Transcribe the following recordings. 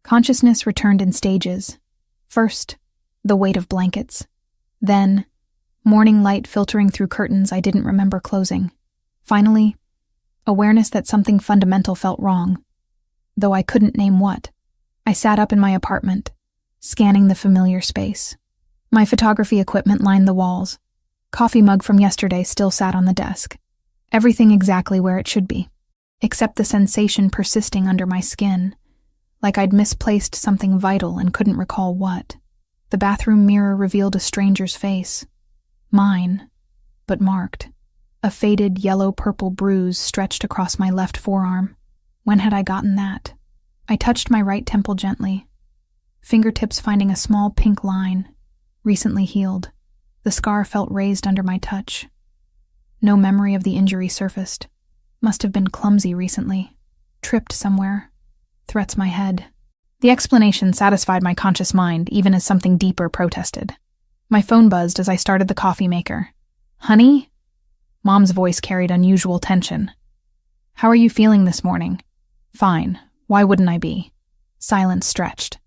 Consciousness returned in stages. First, the weight of blankets. Then, morning light filtering through curtains I didn't remember closing. Finally, awareness that something fundamental felt wrong, though I couldn't name what. I sat up in my apartment, scanning the familiar space. My photography equipment lined the walls. Coffee mug from yesterday still sat on the desk. Everything exactly where it should be, except the sensation persisting under my skin, like I'd misplaced something vital and couldn't recall what. The bathroom mirror revealed a stranger's face. Mine, but marked. A faded yellow-purple bruise stretched across my left forearm. When had I gotten that? I touched my right temple gently, fingertips finding a small pink line, recently healed. The scar felt raised under my touch. No memory of the injury surfaced. Must have been clumsy recently. Tripped somewhere. Threats my head. The explanation satisfied my conscious mind, even as something deeper protested. My phone buzzed as I started the coffee maker. "Honey?" Mom's voice carried unusual tension. "How are you feeling this morning?" "Fine. Why wouldn't I be?" Silence stretched.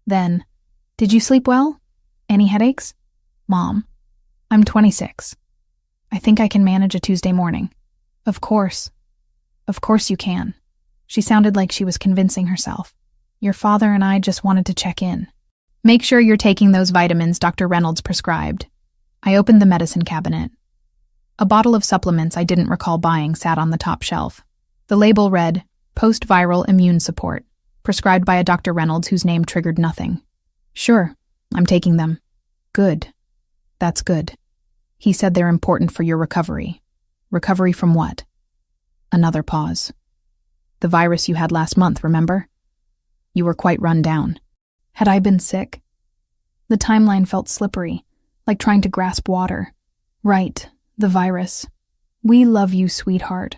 Then, "Did you sleep well? Any headaches?" "Mom, I'm 26. I think I can manage a Tuesday morning." Of course you can." She sounded like she was convincing herself. "Your father and I just wanted to check in. Make sure you're taking those vitamins Dr. Reynolds prescribed." I opened the medicine cabinet. A bottle of supplements I didn't recall buying sat on the top shelf. The label read, "Post-viral immune support," prescribed by a Dr. Reynolds whose name triggered nothing. "Sure, I'm taking them." "Good. That's good. He said they're important for your recovery." "Recovery from what?" Another pause. "The virus you had last month, remember? You were quite run down." Had I been sick? The timeline felt slippery, like trying to grasp water. Right, the virus. "We love you, sweetheart.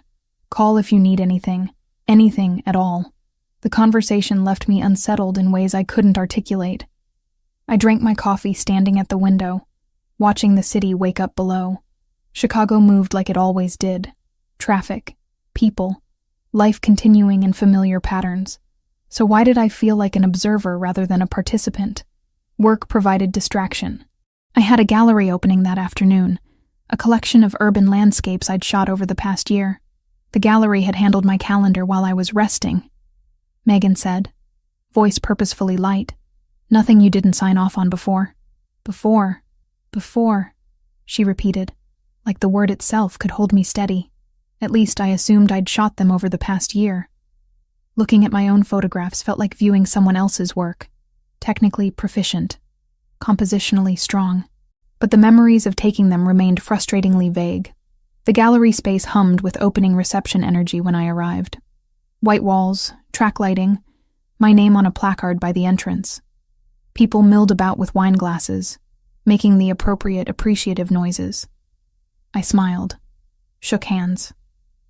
Call if you need anything at all." The conversation left me unsettled in ways I couldn't articulate. I drank my coffee standing at the window, watching the city wake up below. Chicago moved like it always did. Traffic, people, life continuing in familiar patterns. So why did I feel like an observer rather than a participant? Work provided distraction. I had a gallery opening that afternoon, a collection of urban landscapes I'd shot over the past year. The gallery had handled my calendar while I was resting. Megan said, voice purposefully light. "Nothing you didn't sign off on before." Before, she repeated, like the word itself could hold me steady. At least I assumed I'd shot them over the past year. Looking at my own photographs felt like viewing someone else's work. Technically proficient, compositionally strong. But the memories of taking them remained frustratingly vague. The gallery space hummed with opening reception energy when I arrived. White walls, track lighting, my name on a placard by the entrance. People milled about with wine glasses, making the appropriate appreciative noises. I smiled, shook hands,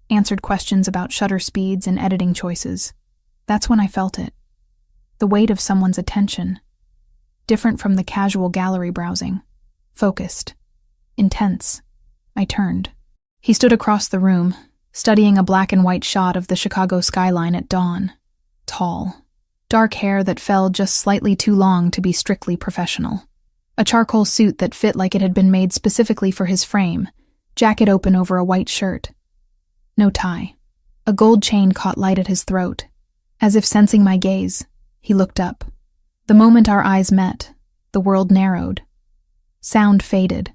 answered questions about shutter speeds and editing choices. That's when I felt it. The weight of someone's attention. Different from the casual gallery browsing. Focused. Intense. I turned. He stood across the room, studying a black and white shot of the Chicago skyline at dawn. Tall. Dark hair that fell just slightly too long to be strictly professional. A charcoal suit that fit like it had been made specifically for his frame, jacket open over a white shirt. No tie. A gold chain caught light at his throat. As if sensing my gaze, he looked up. The moment our eyes met, the world narrowed. Sound faded.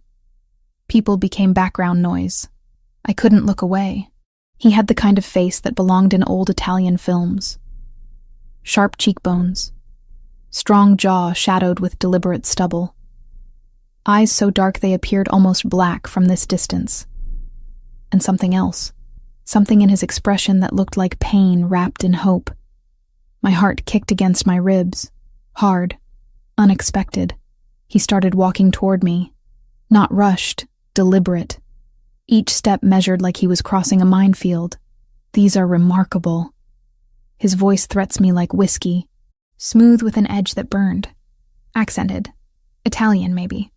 People became background noise. I couldn't look away. He had the kind of face that belonged in old Italian films. Sharp cheekbones. Strong jaw shadowed with deliberate stubble. Eyes so dark they appeared almost black from this distance. And something else. Something in his expression that looked like pain wrapped in hope. My heart kicked against my ribs. Hard. Unexpected. He started walking toward me. Not rushed, deliberate. Each step measured like he was crossing a minefield. These are remarkable. His voice threats me like whiskey. Smooth with an edge that burned. Accented. Italian, maybe.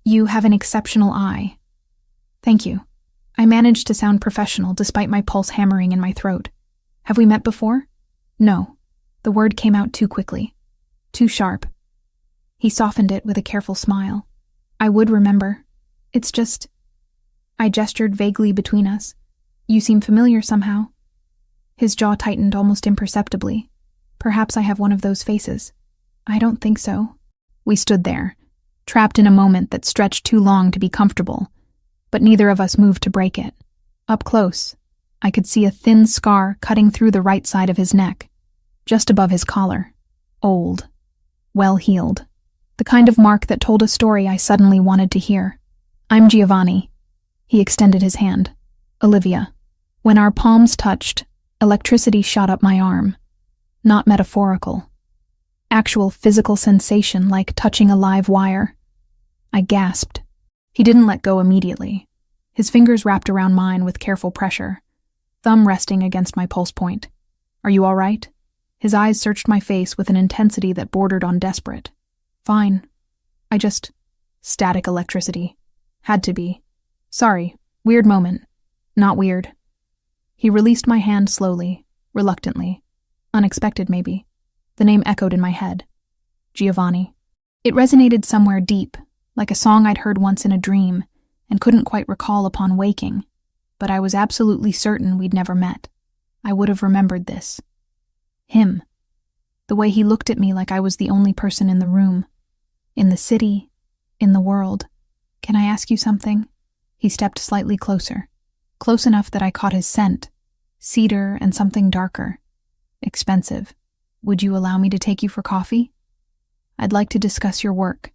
You have an exceptional eye. Thank you. I managed to sound professional despite my pulse hammering in my throat. Have we met before? No. The word came out too quickly, too sharp. He softened it with a careful smile. I would remember. It's just... I gestured vaguely between us. You seem familiar somehow. His jaw tightened almost imperceptibly. Perhaps I have one of those faces. I don't think so. We stood there, trapped in a moment that stretched too long to be comfortable, but neither of us moved to break it. Up close, I could see a thin scar cutting through the right side of his neck, just above his collar. Old. Well-healed. The kind of mark that told a story I suddenly wanted to hear. I'm Giovanni. He extended his hand. Olivia. When our palms touched, electricity shot up my arm. Not metaphorical. Actual physical sensation like touching a live wire. I gasped. He didn't let go immediately. His fingers wrapped around mine with careful pressure, thumb resting against my pulse point. Are you all right? His eyes searched my face with an intensity that bordered on desperate. Fine. I just... Static electricity. Had to be. Sorry. Weird moment. Not weird. He released my hand slowly, reluctantly. Unexpected, maybe. The name echoed in my head. Giovanni. It resonated somewhere deep, like a song I'd heard once in a dream, and couldn't quite recall upon waking, but I was absolutely certain we'd never met. I would have remembered this. Him. The way he looked at me like I was the only person in the room. In the city. In the world. Can I ask you something? He stepped slightly closer. Close enough that I caught his scent. Cedar and something darker. Expensive. Would you allow me to take you for coffee? I'd like to discuss your work.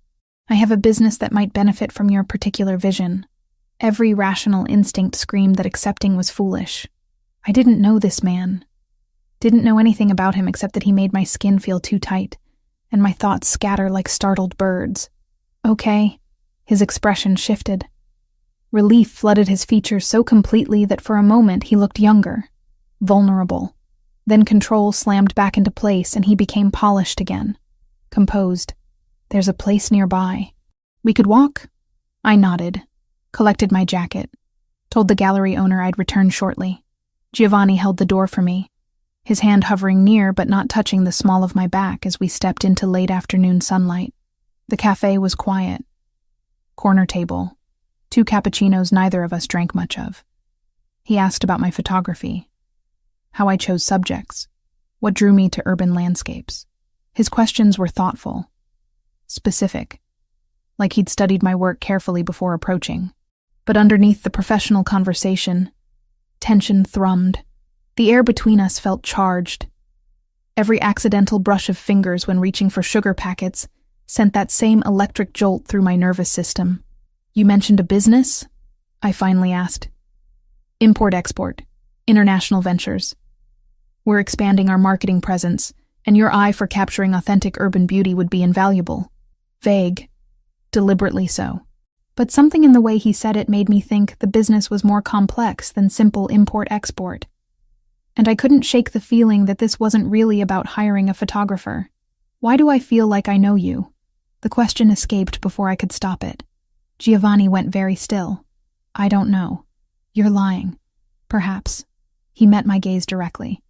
I have a business that might benefit from your particular vision. Every rational instinct screamed that accepting was foolish. I didn't know this man. Didn't know anything about him except that he made my skin feel too tight, and my thoughts scatter like startled birds. Okay. His expression shifted. Relief flooded his features so completely that for a moment he looked younger, vulnerable. Then control slammed back into place and he became polished again. Composed. There's a place nearby. We could walk? I nodded, collected my jacket, told the gallery owner I'd return shortly. Giovanni held the door for me, his hand hovering near but not touching the small of my back as we stepped into late afternoon sunlight. The cafe was quiet. Corner table. 2 cappuccinos neither of us drank much of. He asked about my photography, how I chose subjects, what drew me to urban landscapes. His questions were thoughtful, specific, like he'd studied my work carefully before approaching. But underneath the professional conversation, tension thrummed. The air between us felt charged. Every accidental brush of fingers when reaching for sugar packets sent that same electric jolt through my nervous system. You mentioned a business? I finally asked. Import-export, international ventures. We're expanding our marketing presence, and your eye for capturing authentic urban beauty would be invaluable. Vague. Deliberately so. But something in the way he said it made me think the business was more complex than simple import-export. And I couldn't shake the feeling that this wasn't really about hiring a photographer. Why do I feel like I know you? The question escaped before I could stop it. Giovanni went very still. I don't know. You're lying. Perhaps. He met my gaze directly.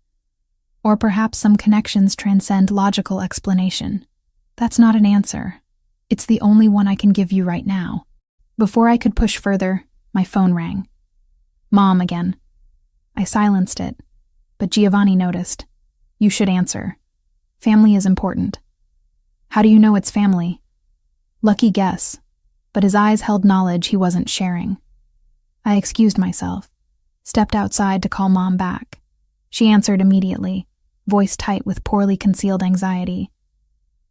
Or perhaps some connections transcend logical explanation. That's not an answer. It's the only one I can give you right now. Before I could push further, my phone rang. Mom again. I silenced it, but Giovanni noticed. You should answer. Family is important. How do you know it's family? Lucky guess, but his eyes held knowledge he wasn't sharing. I excused myself, stepped outside to call Mom back. She answered immediately, voice tight with poorly concealed anxiety.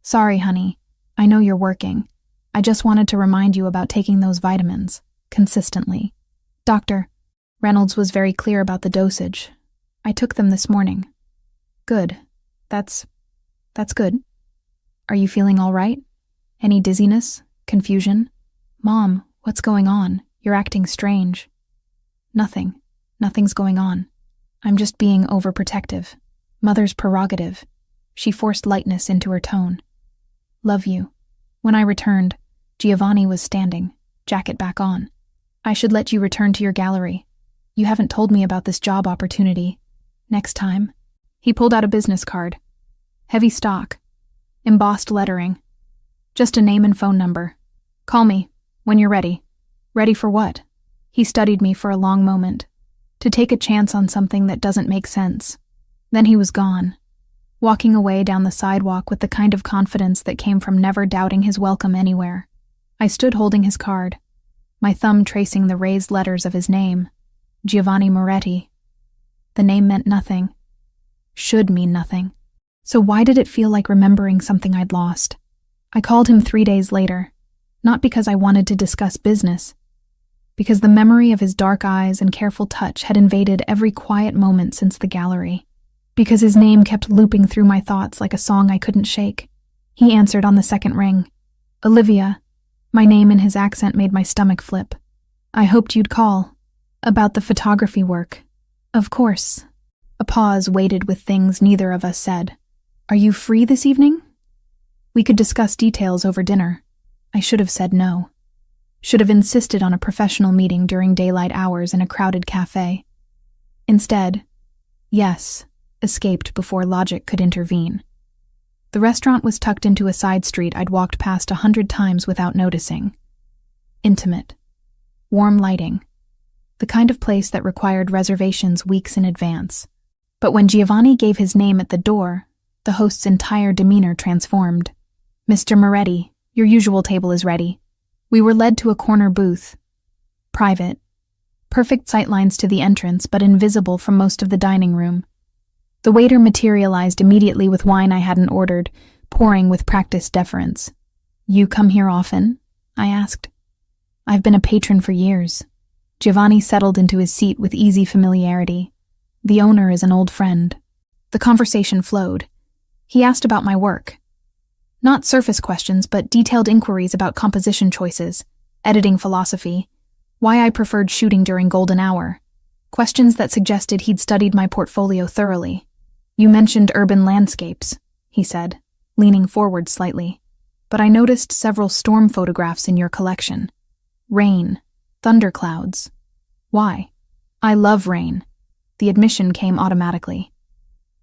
Sorry, honey. I know you're working. I just wanted to remind you about taking those vitamins, consistently. Doctor, Reynolds was very clear about the dosage. I took them this morning. Good. That's good. Are you feeling all right? Any dizziness? Confusion? Mom, what's going on? You're acting strange. Nothing. Nothing's going on. I'm just being overprotective. Mother's prerogative. She forced lightness into her tone. Love you. When I returned, Giovanni was standing, jacket back on. I should let you return to your gallery. You haven't told me about this job opportunity. Next time. He pulled out a business card. Heavy stock. Embossed lettering. Just a name and phone number. Call me, when you're ready. Ready for what? He studied me for a long moment. To take a chance on something that doesn't make sense. Then he was gone, walking away down the sidewalk with the kind of confidence that came from never doubting his welcome anywhere. I stood holding his card, my thumb tracing the raised letters of his name, Giovanni Moretti. The name meant nothing. Should mean nothing. So why did it feel like remembering something I'd lost? I called him 3 days later, not because I wanted to discuss business, because the memory of his dark eyes and careful touch had invaded every quiet moment since the gallery. Because his name kept looping through my thoughts like a song I couldn't shake. He answered on the second ring. Olivia. My name and his accent made my stomach flip. I hoped you'd call. About the photography work. Of course. A pause waited with things neither of us said. Are you free this evening? We could discuss details over dinner. I should have said no. Should have insisted on a professional meeting during daylight hours in a crowded cafe. Instead, yes, escaped before logic could intervene. The restaurant was tucked into a side street I'd walked past 100 times without noticing. Intimate. Warm lighting. The kind of place that required reservations weeks in advance. But when Giovanni gave his name at the door, the host's entire demeanor transformed. Mr. Moretti, your usual table is ready. We were led to a corner booth. Private. Perfect sightlines to the entrance, but invisible from most of the dining room. The waiter materialized immediately with wine I hadn't ordered, pouring with practiced deference. You come here often? I asked. I've been a patron for years. Giovanni settled into his seat with easy familiarity. The owner is an old friend. The conversation flowed. He asked about my work. Not surface questions, but detailed inquiries about composition choices, editing philosophy, why I preferred shooting during golden hour. Questions that suggested he'd studied my portfolio thoroughly. You mentioned urban landscapes, he said, leaning forward slightly. But I noticed several storm photographs in your collection. Rain, thunderclouds. Why? I love rain. The admission came automatically.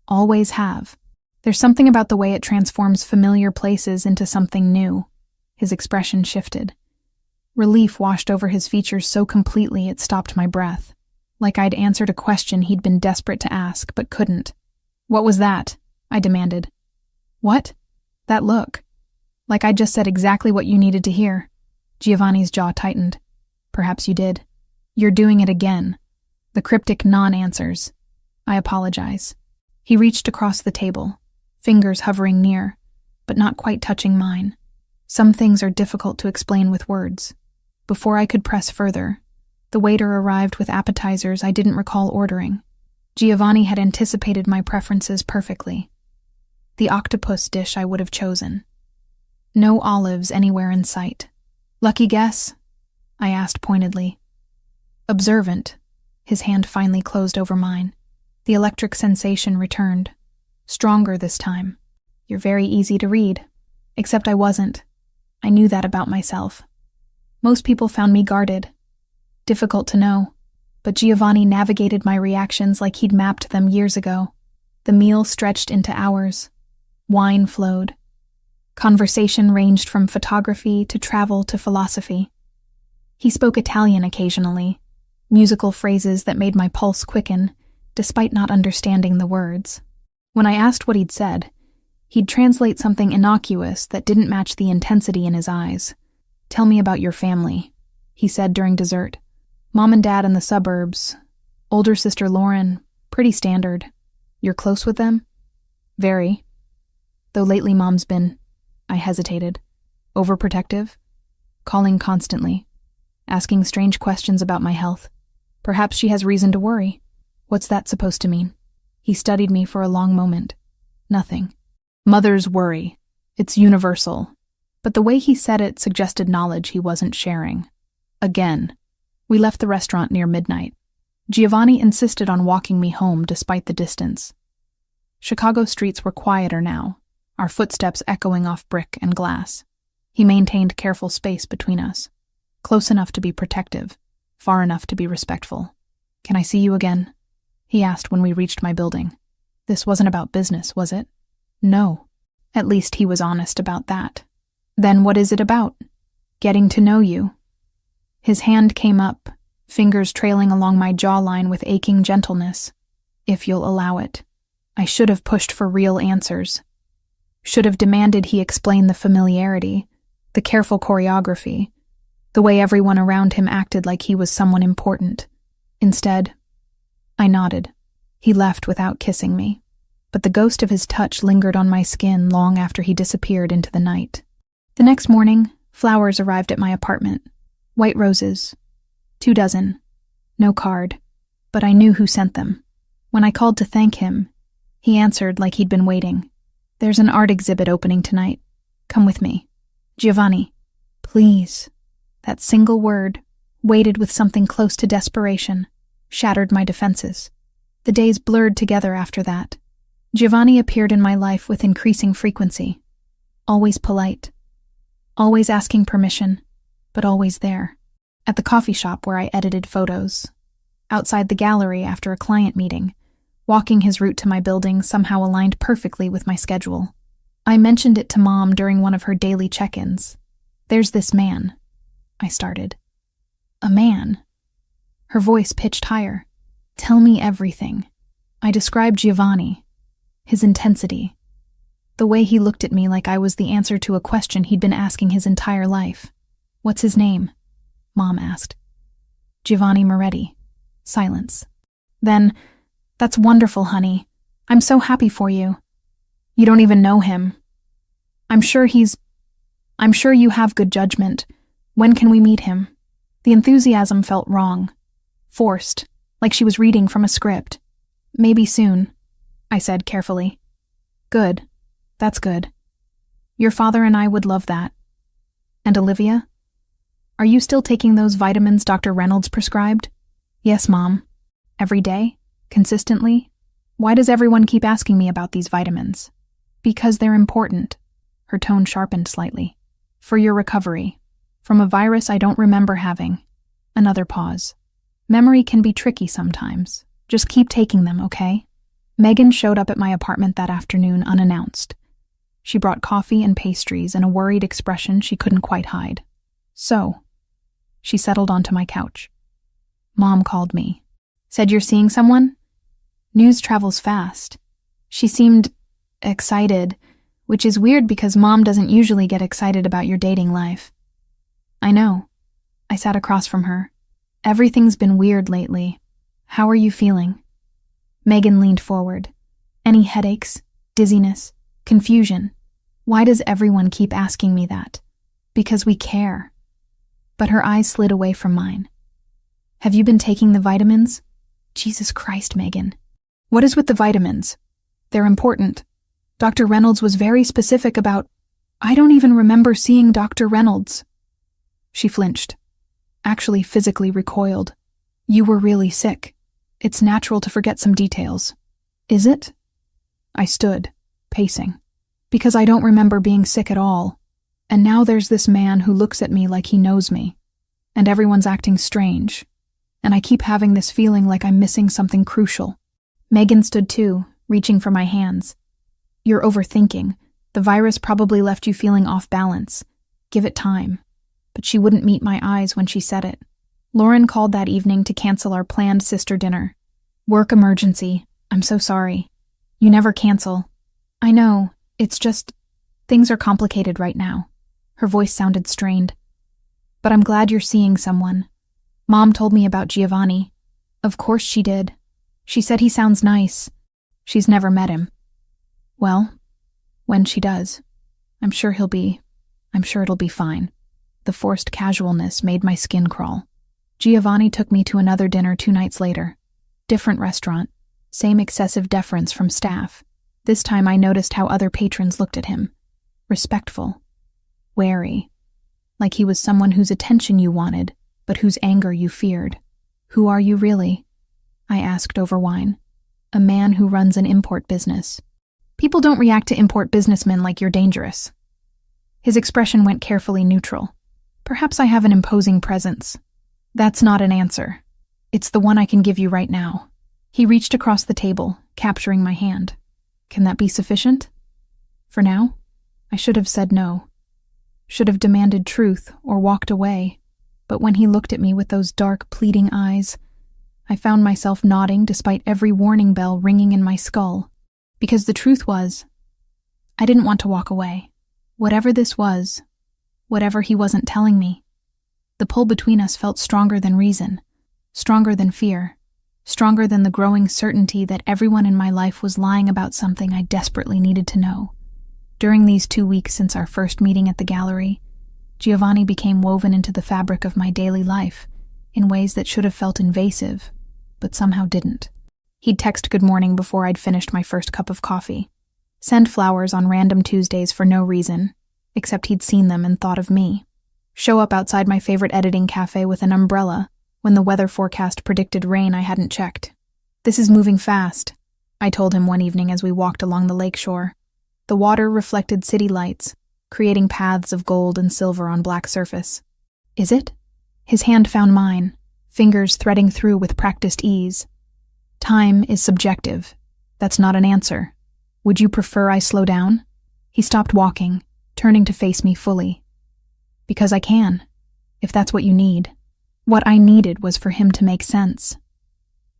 Always have. There's something about the way it transforms familiar places into something new. His expression shifted. Relief washed over his features so completely it stopped my breath, like I'd answered a question he'd been desperate to ask but couldn't. What was that? I demanded. What? That look. Like I'd just said exactly what you needed to hear. Giovanni's jaw tightened. Perhaps you did. You're doing it again. The cryptic non-answers. I apologize. He reached across the table, fingers hovering near, but not quite touching mine. Some things are difficult to explain with words. Before I could press further, the waiter arrived with appetizers I didn't recall ordering. Giovanni had anticipated my preferences perfectly. The octopus dish I would have chosen. No olives anywhere in sight. Lucky guess? I asked pointedly. Observant. His hand finally closed over mine. The electric sensation returned. Stronger this time. You're very easy to read. Except I wasn't. I knew that about myself. Most people found me guarded. Difficult to know. But Giovanni navigated my reactions like he'd mapped them years ago. The meal stretched into hours. Wine flowed. Conversation ranged from photography to travel to philosophy. He spoke Italian occasionally, musical phrases that made my pulse quicken, despite not understanding the words. When I asked what he'd said, he'd translate something innocuous that didn't match the intensity in his eyes. Tell me about your family, he said during dessert. Mom and Dad in the suburbs. Older sister Lauren, pretty standard. You're close with them? Very. Though lately Mom's been, I hesitated, overprotective, calling constantly, asking strange questions about my health. Perhaps she has reason to worry. What's that supposed to mean? He studied me for a long moment. Nothing. Mothers worry. It's universal. But the way he said it suggested knowledge he wasn't sharing. Again. We left the restaurant near midnight. Giovanni insisted on walking me home despite the distance. Chicago streets were quieter now, our footsteps echoing off brick and glass. He maintained careful space between us, close enough to be protective, far enough to be respectful. Can I see you again? He asked when we reached my building. This wasn't about business, was it? No. At least he was honest about that. Then what is it about? Getting to know you. His hand came up, fingers trailing along my jawline with aching gentleness. If you'll allow it. I should have pushed for real answers. Should have demanded he explain the familiarity, the careful choreography, the way everyone around him acted like he was someone important. Instead, I nodded. He left without kissing me, but the ghost of his touch lingered on my skin long after he disappeared into the night. The next morning, flowers arrived at my apartment. White roses. 24. No card, but I knew who sent them. When I called to thank him, he answered like he'd been waiting. There's an art exhibit opening tonight. Come with me. Giovanni, please. That single word, weighted with something close to desperation, shattered my defenses. The days blurred together after that. Giovanni appeared in my life with increasing frequency. Always polite. Always asking permission, but always there. At the coffee shop where I edited photos. Outside the gallery after a client meeting. Walking his route to my building somehow aligned perfectly with my schedule. I mentioned it to Mom during one of her daily check-ins. There's this man, I started. A man? Her voice pitched higher. Tell me everything. I described Giovanni, his intensity, the way he looked at me like I was the answer to a question he'd been asking his entire life. What's his name? Mom asked. Giovanni Moretti. Silence. Then, that's wonderful, honey. I'm so happy for you. You don't even know him. I'm sure you have good judgment. When can we meet him? The enthusiasm felt wrong. Forced, like she was reading from a script. Maybe soon, I said carefully. Good. That's good. Your father and I would love that. And Olivia? Are you still taking those vitamins Dr. Reynolds prescribed? Yes, Mom. Every day? Consistently? Why does everyone keep asking me about these vitamins? Because they're important. Her tone sharpened slightly. For your recovery. From a virus I don't remember having. Another pause. Memory can be tricky sometimes. Just keep taking them, okay? Megan showed up at my apartment that afternoon unannounced. She brought coffee and pastries and a worried expression she couldn't quite hide. So, she settled onto my couch. Mom called me. Said you're seeing someone? News travels fast. She seemed excited, which is weird because Mom doesn't usually get excited about your dating life. I know. I sat across from her. Everything's been weird lately. How are you feeling? Megan leaned forward. Any headaches, dizziness, confusion? Why does everyone keep asking me that? Because we care. But her eyes slid away from mine. Have you been taking the vitamins? Jesus Christ, Megan. What is with the vitamins? They're important. Dr. Reynolds was very specific about... I don't even remember seeing Dr. Reynolds. She flinched. Actually physically recoiled. You were really sick. It's natural to forget some details. Is it? I stood, pacing. Because I don't remember being sick at all. And now there's this man who looks at me like he knows me. And everyone's acting strange. And I keep having this feeling like I'm missing something crucial. Megan stood too, reaching for my hands. You're overthinking. The virus probably left you feeling off balance. Give it time. But she wouldn't meet my eyes when she said it. Lauren called that evening to cancel our planned sister dinner. Work emergency. I'm so sorry. You never cancel. I know. It's just... things are complicated right now. Her voice sounded strained. But I'm glad you're seeing someone. Mom told me about Giovanni. Of course she did. She said he sounds nice. She's never met him. Well, when she does, I'm sure it'll be fine. The forced casualness made my skin crawl. Giovanni took me to another dinner 2 nights later. Different restaurant. Same excessive deference from staff. This time I noticed how other patrons looked at him. Respectful. Wary. Like he was someone whose attention you wanted, but whose anger you feared. Who are you really? I asked over wine. A man who runs an import business. People don't react to import businessmen like you're dangerous. His expression went carefully neutral. Perhaps I have an imposing presence. That's not an answer. It's the one I can give you right now. He reached across the table, capturing my hand. Can that be sufficient? For now, I should have said no. Should have demanded truth or walked away. But when he looked at me with those dark, pleading eyes, I found myself nodding despite every warning bell ringing in my skull. Because the truth was, I didn't want to walk away. Whatever this was, whatever he wasn't telling me, the pull between us felt stronger than reason, stronger than fear, stronger than the growing certainty that everyone in my life was lying about something I desperately needed to know. During these 2 weeks since our first meeting at the gallery, Giovanni became woven into the fabric of my daily life in ways that should have felt invasive, but somehow didn't. He'd text good morning before I'd finished my first cup of coffee, send flowers on random Tuesdays for no reason, except he'd seen them and thought of me, show up outside my favorite editing cafe with an umbrella when the weather forecast predicted rain I hadn't checked. "This is moving fast," I told him one evening as we walked along the lakeshore. The water reflected city lights, creating paths of gold and silver on black surface. "Is it?" His hand found mine, fingers threading through with practiced ease. "Time is subjective. That's not an answer. Would you prefer I slow down?" He stopped walking, turning to face me fully. "Because I can, if that's what you need." What I needed was for him to make sense,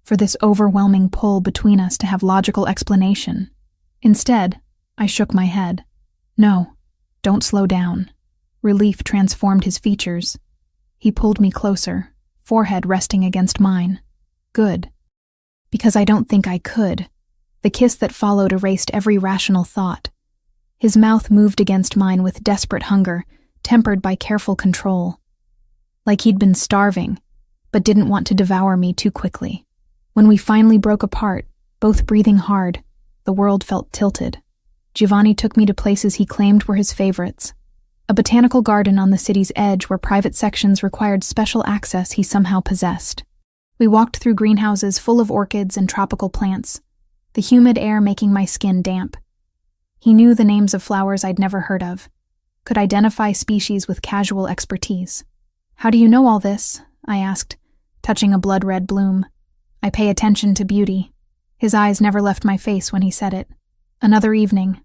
for this overwhelming pull between us to have logical explanation. Instead, I shook my head. "No, don't slow down." Relief transformed his features. He pulled me closer, forehead resting against mine. "Good. Because I don't think I could." The kiss that followed erased every rational thought. His mouth moved against mine with desperate hunger, tempered by careful control. Like he'd been starving, but didn't want to devour me too quickly. When we finally broke apart, both breathing hard, the world felt tilted. Giovanni took me to places he claimed were his favorites. A botanical garden on the city's edge where private sections required special access he somehow possessed. We walked through greenhouses full of orchids and tropical plants, the humid air making my skin damp. He knew the names of flowers I'd never heard of, could identify species with casual expertise. "How do you know all this?" I asked, touching a blood-red bloom. "I pay attention to beauty." His eyes never left my face when he said it. Another evening,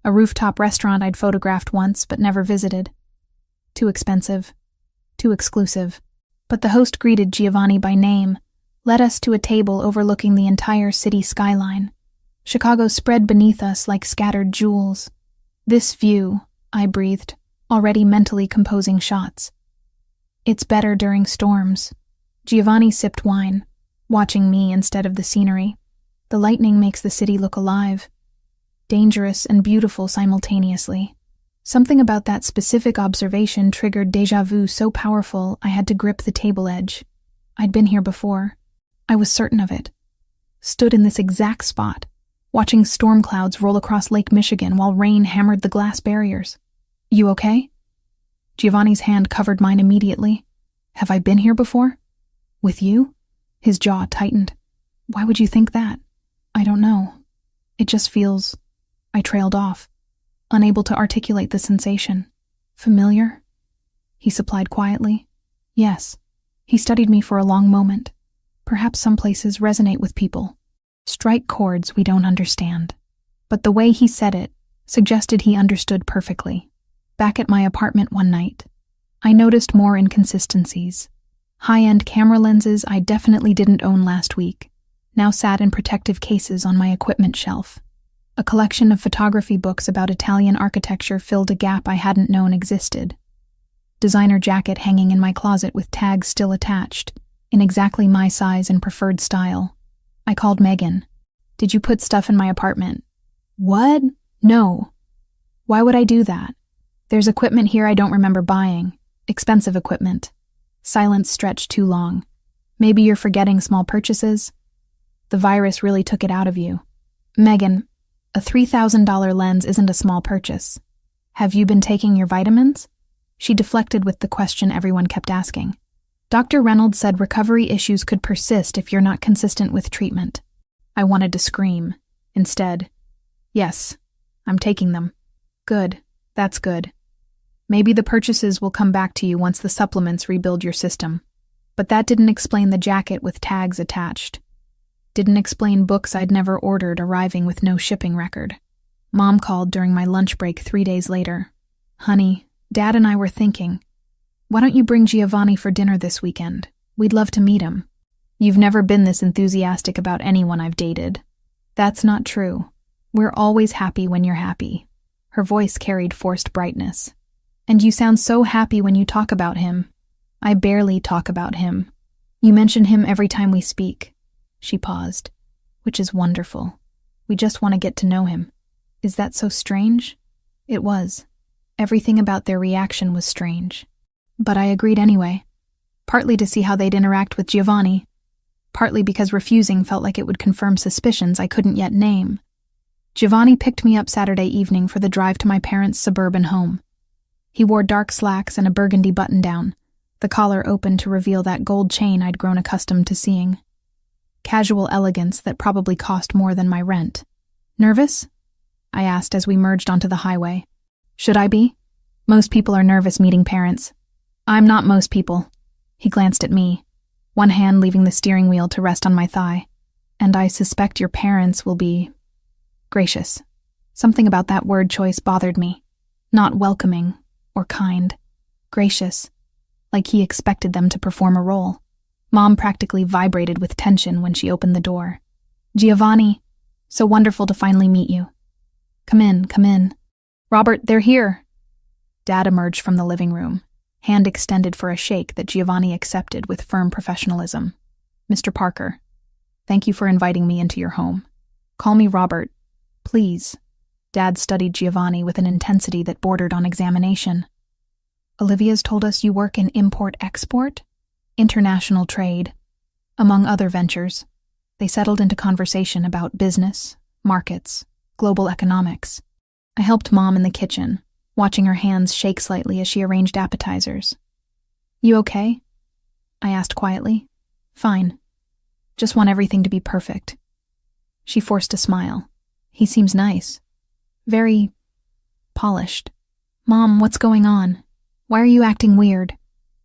a rooftop restaurant I'd photographed once but never visited. Too expensive, too exclusive. But the host greeted Giovanni by name, led us to a table overlooking the entire city skyline. Chicago spread beneath us like scattered jewels. "This view," I breathed, already mentally composing shots. "It's better during storms." Giovanni sipped wine, watching me instead of the scenery. "The lightning makes the city look alive. Dangerous and beautiful simultaneously." Something about that specific observation triggered déjà vu so powerful I had to grip the table edge. I'd been here before. I was certain of it. Stood in this exact spot, watching storm clouds roll across Lake Michigan while rain hammered the glass barriers. "You okay?" Giovanni's hand covered mine immediately. "Have I been here before? With you?" His jaw tightened. "Why would you think that?" "I don't know. It just feels..." I trailed off, unable to articulate the sensation. "Familiar?" he supplied quietly. "Yes." He studied me for a long moment. "Perhaps some places resonate with people. Strike chords we don't understand." But the way he said it suggested he understood perfectly. Back at my apartment one night, I noticed more inconsistencies. High-end camera lenses I definitely didn't own last week now sat in protective cases on my equipment shelf. A collection of photography books about Italian architecture filled a gap I hadn't known existed. Designer jacket hanging in my closet with tags still attached, in exactly my size and preferred style. I called Megan. "Did you put stuff in my apartment?" "What? No. Why would I do that? There's equipment here I don't remember buying. Expensive equipment." Silence stretched too long. "Maybe you're forgetting small purchases?" "The virus really took it out of you." "Megan, a $3,000 lens isn't a small purchase. Have you been taking your vitamins?" She deflected with the question everyone kept asking. "Dr. Reynolds said recovery issues could persist if you're not consistent with treatment." I wanted to scream. Instead, "Yes, I'm taking them." "Good, that's good. Maybe the purchases will come back to you once the supplements rebuild your system." But that didn't explain the jacket with tags attached. Didn't explain books I'd never ordered arriving with no shipping record. Mom called during my lunch break 3 days later. Honey, Dad and I were thinking, why don't you bring Giovanni for dinner this weekend? We'd love to meet him. You've never been this enthusiastic about anyone I've dated. That's not true. We're always happy when you're happy. Her voice carried forced brightness. And you sound so happy when you talk about him. I barely talk about him. You mention him every time we speak. She paused. Which is wonderful. We just want to get to know him. Is that so strange? It was. Everything about their reaction was strange. But I agreed anyway. Partly to see how they'd interact with Giovanni. Partly because refusing felt like it would confirm suspicions I couldn't yet name. Giovanni picked me up Saturday evening for the drive to my parents' suburban home. He wore dark slacks and a burgundy button-down, the collar open to reveal that gold chain I'd grown accustomed to seeing. Casual elegance that probably cost more than my rent. Nervous? I asked as we merged onto the highway. Should I be? Most people are nervous meeting parents. I'm not most people. He glanced at me, one hand leaving the steering wheel to rest on my thigh. And I suspect your parents will be gracious. Something about that word choice bothered me. Not welcoming or kind. Gracious. Like he expected them to perform a role. Mom practically vibrated with tension when she opened the door. Giovanni, so wonderful to finally meet you. Come in, come in. Robert, they're here. Dad emerged from the living room, hand extended for a shake that Giovanni accepted with firm professionalism. Mr. Parker, thank you for inviting me into your home. Call me Robert, please. Dad studied Giovanni with an intensity that bordered on examination. Olivia's told us you work in import-export? International trade. Among other ventures, they settled into conversation about business, markets, global economics. I helped Mom in the kitchen, watching her hands shake slightly as she arranged appetizers. You okay? I asked quietly. Fine. Just want everything to be perfect. She forced a smile. He seems nice. Very polished. Mom, what's going on? Why are you acting weird?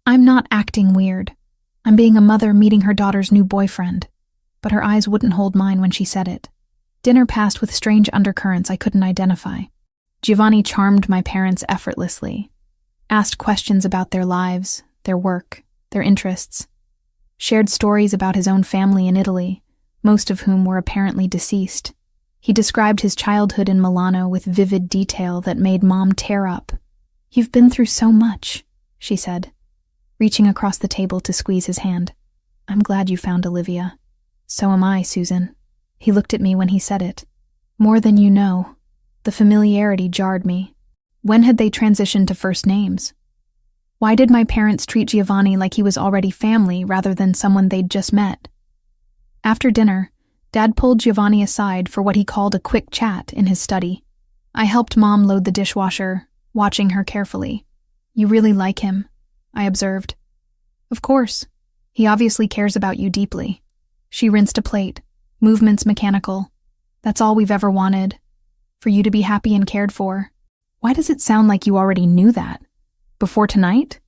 I'm not acting weird. I'm being a mother meeting her daughter's new boyfriend. But her eyes wouldn't hold mine when she said it. Dinner passed with strange undercurrents I couldn't identify. Giovanni charmed my parents effortlessly, asked questions about their lives, their work, their interests, shared stories about his own family in Italy, most of whom were apparently deceased. He described his childhood in Milano with vivid detail that made Mom tear up. You've been through so much, she said, reaching across the table to squeeze his hand. I'm glad you found Olivia. So am I, Susan. He looked at me when he said it. More than you know. The familiarity jarred me. When had they transitioned to first names? Why did my parents treat Giovanni like he was already family rather than someone they'd just met? After dinner, Dad pulled Giovanni aside for what he called a quick chat in his study. I helped Mom load the dishwasher, watching her carefully. You really like him, I observed. Of course. He obviously cares about you deeply. She rinsed a plate, movements mechanical. That's all we've ever wanted. For you to be happy and cared for. Why does it sound like you already knew that? Before tonight?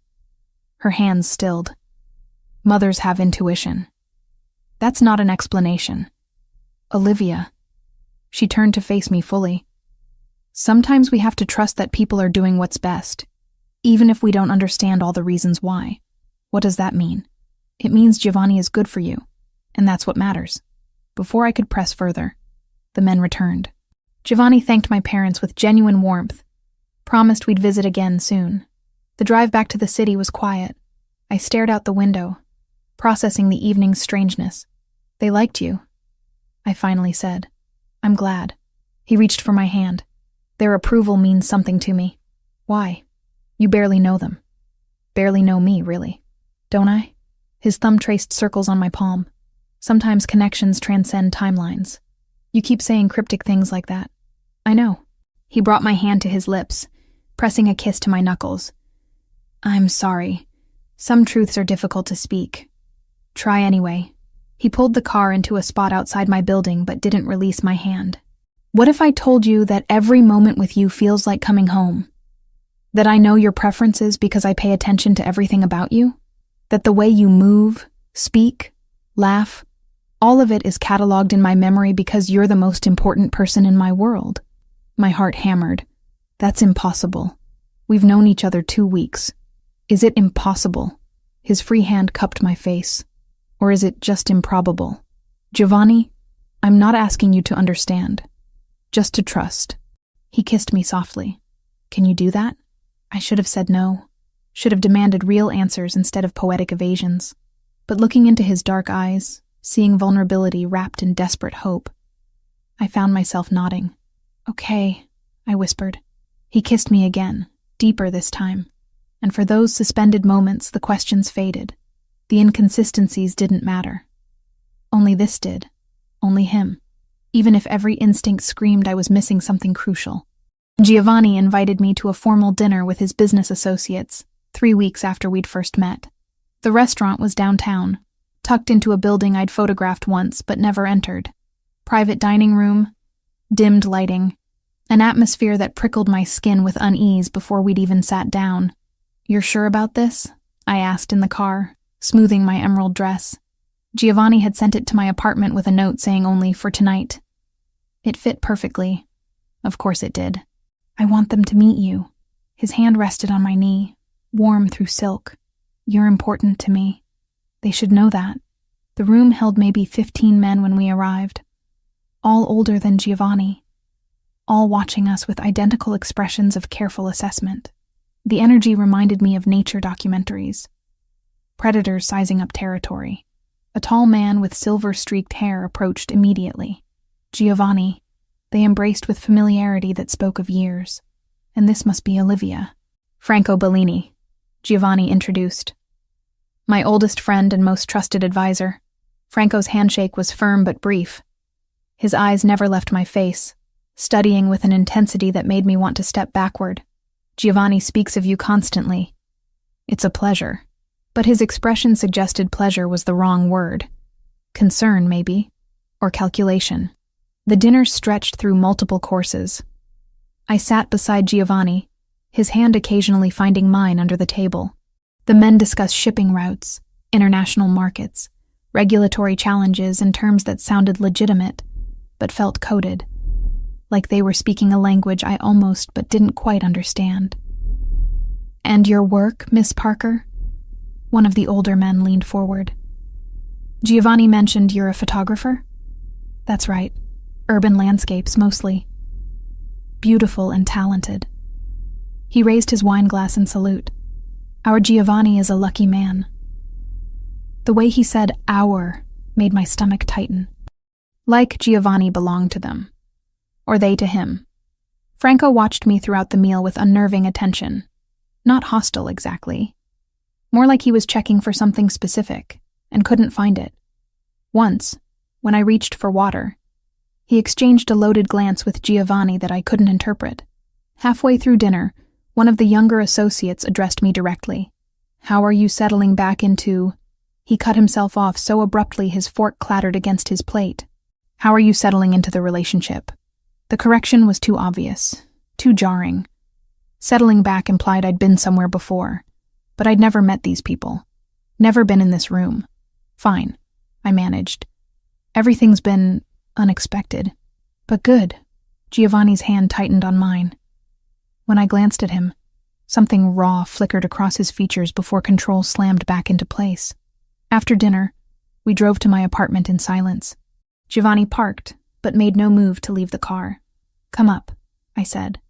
Her hands stilled. Mothers have intuition. That's not an explanation. Olivia. She turned to face me fully. Sometimes we have to trust that people are doing what's best, even if we don't understand all the reasons why. What does that mean? It means Giovanni is good for you, and that's what matters. Before I could press further, the men returned. Giovanni thanked my parents with genuine warmth, promised we'd visit again soon. The drive back to the city was quiet. I stared out the window, processing the evening's strangeness. They liked you, I finally said. I'm glad. He reached for my hand. Their approval means something to me. Why? You barely know them. Barely know me, really. Don't I? His thumb traced circles on my palm. Sometimes connections transcend timelines. You keep saying cryptic things like that. I know. He brought my hand to his lips, pressing a kiss to my knuckles. I'm sorry. Some truths are difficult to speak. Try anyway. He pulled the car into a spot outside my building but didn't release my hand. What if I told you that every moment with you feels like coming home? That I know your preferences because I pay attention to everything about you? That the way you move, speak, laugh, all of it is cataloged in my memory because you're the most important person in my world? My heart hammered. That's impossible. We've known each other 2 weeks. Is it impossible? His free hand cupped my face. Or is it just improbable? Giovanni, I'm not asking you to understand. Just to trust. He kissed me softly. Can you do that? I should have said no. Should have demanded real answers instead of poetic evasions. But looking into his dark eyes, seeing vulnerability wrapped in desperate hope, I found myself nodding. Okay, I whispered. He kissed me again, deeper this time. And for those suspended moments, the questions faded. The inconsistencies didn't matter. Only this did. Only him. Even if every instinct screamed I was missing something crucial. Giovanni invited me to a formal dinner with his business associates, 3 weeks after we'd first met. The restaurant was downtown, tucked into a building I'd photographed once but never entered. Private dining room, dimmed lighting, an atmosphere that prickled my skin with unease before we'd even sat down. You're sure about this? I asked in the car, smoothing my emerald dress. Giovanni had sent it to my apartment with a note saying only for tonight. It fit perfectly. Of course it did. I want them to meet you. His hand rested on my knee, warm through silk. You're important to me. They should know that. The room held maybe 15 men when we arrived, all older than Giovanni, all watching us with identical expressions of careful assessment. The energy reminded me of nature documentaries. Predators sizing up territory. A tall man with silver-streaked hair approached immediately. Giovanni. They embraced with familiarity that spoke of years. And this must be Olivia. Franco Bellini, Giovanni introduced. My oldest friend and most trusted advisor. Franco's handshake was firm but brief. His eyes never left my face, studying with an intensity that made me want to step backward. Giovanni speaks of you constantly. It's a pleasure. But his expression suggested pleasure was the wrong word. Concern, maybe. Or calculation. The dinner stretched through multiple courses. I sat beside Giovanni, his hand occasionally finding mine under the table. The men discussed shipping routes, international markets, regulatory challenges in terms that sounded legitimate, but felt coded. Like they were speaking a language I almost but didn't quite understand. And your work, Miss Parker? One of the older men leaned forward. Giovanni mentioned you're a photographer? That's right. Urban landscapes, mostly. Beautiful and talented. He raised his wine glass in salute. Our Giovanni is a lucky man. The way he said our made my stomach tighten. Like Giovanni belonged to them. Or they to him. Franco watched me throughout the meal with unnerving attention. Not hostile, exactly. More like he was checking for something specific, and couldn't find it. Once, when I reached for water, he exchanged a loaded glance with Giovanni that I couldn't interpret. Halfway through dinner, one of the younger associates addressed me directly. How are you settling back into... He cut himself off so abruptly his fork clattered against his plate. How are you settling into the relationship? The correction was too obvious, too jarring. Settling back implied I'd been somewhere before, but I'd never met these people. Never been in this room. Fine, I managed. Everything's been unexpected, but good. Giovanni's hand tightened on mine. When I glanced at him, something raw flickered across his features before control slammed back into place. After dinner, we drove to my apartment in silence. Giovanni parked, but made no move to leave the car. Come up, I said.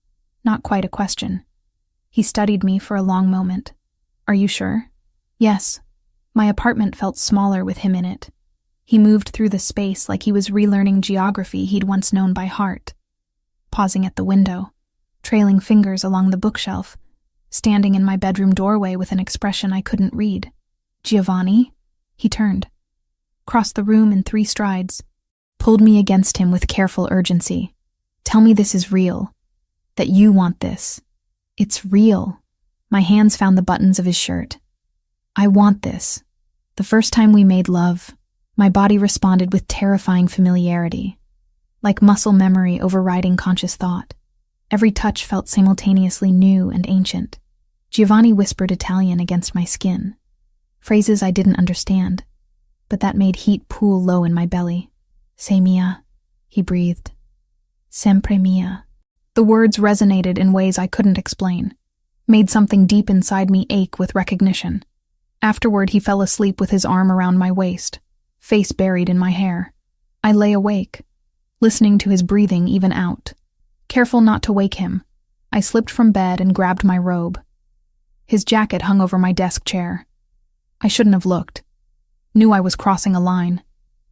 Not quite a question. He studied me for a long moment. Are you sure? Yes. My apartment felt smaller with him in it. He moved through the space like he was relearning geography he'd once known by heart. Pausing at the window, trailing fingers along the bookshelf, standing in my bedroom doorway with an expression I couldn't read. Giovanni? He turned, crossed the room in 3 strides, pulled me against him with careful urgency. Tell me this is real. That you want this. It's real. My hands found the buttons of his shirt. I want this. The first time we made love, my body responded with terrifying familiarity, like muscle memory overriding conscious thought. Every touch felt simultaneously new and ancient. Giovanni whispered Italian against my skin, phrases I didn't understand, but that made heat pool low in my belly. Sei mia, he breathed. Sempre mia. The words resonated in ways I couldn't explain, made something deep inside me ache with recognition. Afterward, he fell asleep with his arm around my waist, face buried in my hair. I lay awake, listening to his breathing even out. Careful not to wake him, I slipped from bed and grabbed my robe. His jacket hung over my desk chair. I shouldn't have looked. Knew I was crossing a line.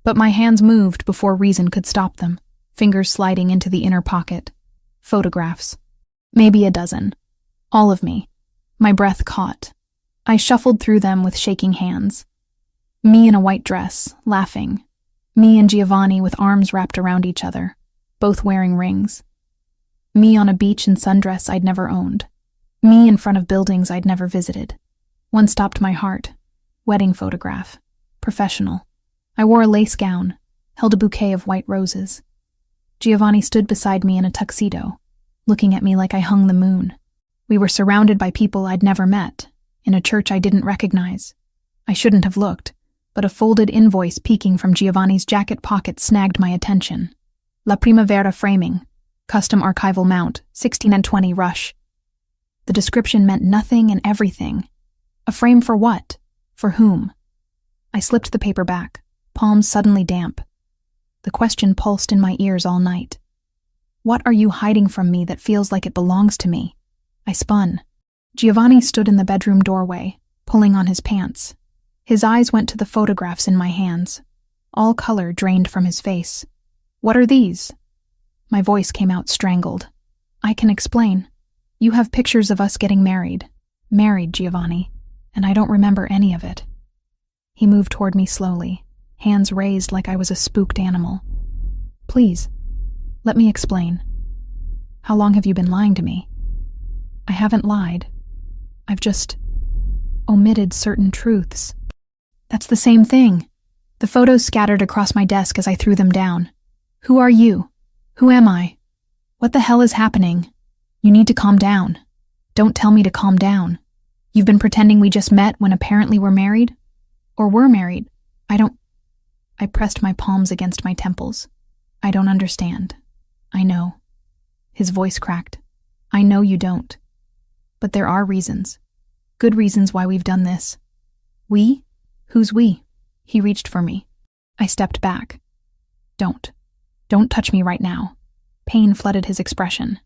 But my hands moved before reason could stop them, fingers sliding into the inner pocket. Photographs. Maybe a dozen. All of me. My breath caught. I shuffled through them with shaking hands. Me in a white dress, laughing. Me and Giovanni with arms wrapped around each other, both wearing rings. Me on a beach in sundress I'd never owned. Me in front of buildings I'd never visited. One stopped my heart. Wedding photograph. Professional. I wore a lace gown, held a bouquet of white roses. Giovanni stood beside me in a tuxedo, looking at me like I hung the moon. We were surrounded by people I'd never met, in a church I didn't recognize. I shouldn't have looked, but a folded invoice peeking from Giovanni's jacket pocket snagged my attention. La Primavera framing, custom archival mount, 16 and 20 rush. The description meant nothing and everything. A frame for what? For whom? I slipped the paper back, palms suddenly damp. The question pulsed in my ears all night. What are you hiding from me that feels like it belongs to me? I spun. Giovanni stood in the bedroom doorway, pulling on his pants. His eyes went to the photographs in my hands. All color drained from his face. What are these? My voice came out strangled. I can explain. You have pictures of us getting married. Married, Giovanni, and I don't remember any of it. He moved toward me slowly, hands raised like I was a spooked animal. Please, let me explain. How long have you been lying to me? I haven't lied. I've just omitted certain truths. That's the same thing. The photos scattered across my desk as I threw them down. Who are you? Who am I? What the hell is happening? You need to calm down. Don't tell me to calm down. You've been pretending we just met when apparently we're married? Or were married? I pressed my palms against my temples. I don't understand. I know. His voice cracked. I know you don't. But there are reasons. Good reasons why we've done this. We? Who's we? He reached for me. I stepped back. Don't touch me right now. Pain flooded his expression.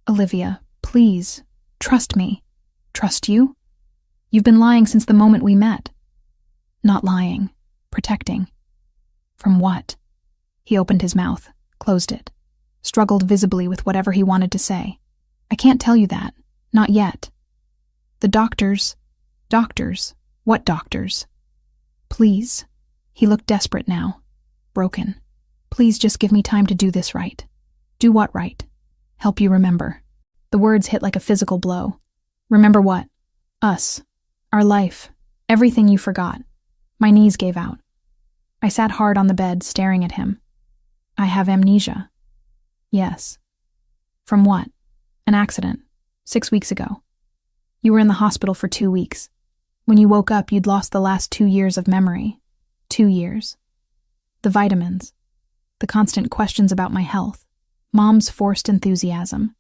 Olivia, please, trust me. Trust you? You've been lying since the moment we met. Not lying, protecting. From what? He opened his mouth, closed it, struggled visibly with whatever he wanted to say. I can't tell you that. Not yet. The doctors. Doctors. What doctors? Please. He looked desperate now. Broken. Please just give me time to do this right. Do what right? Help you remember. The words hit like a physical blow. Remember what? Us. Our life. Everything you forgot. My knees gave out. I sat hard on the bed, staring at him. I have amnesia. Yes. From what? An accident. 6 weeks ago. You were in the hospital for 2 weeks. When you woke up, you'd lost the last 2 years of memory. 2 years. The vitamins. The constant questions about my health. Mom's forced enthusiasm.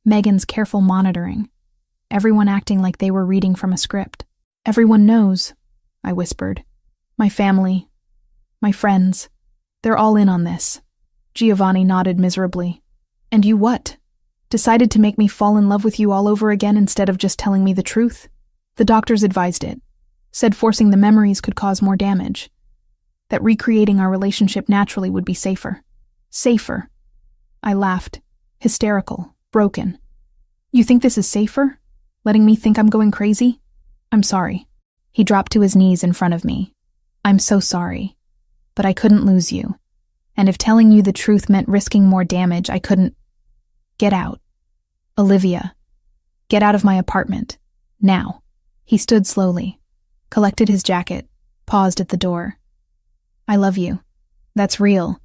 Megan's careful monitoring. Everyone acting like they were reading from a script. Everyone knows, I whispered. My family. My friends. They're all in on this. Giovanni nodded miserably. And you what? Decided to make me fall in love with you all over again instead of just telling me the truth? The doctors advised it. Said forcing the memories could cause more damage. That recreating our relationship naturally would be safer. Safer. I laughed. Hysterical. Broken. You think this is safer? Letting me think I'm going crazy? I'm sorry. He dropped to his knees in front of me. I'm so sorry. But I couldn't lose you. And if telling you the truth meant risking more damage, I couldn't. Get out. Olivia. Get out of my apartment. Now. He stood slowly, collected his jacket, paused at the door. I love you. That's real.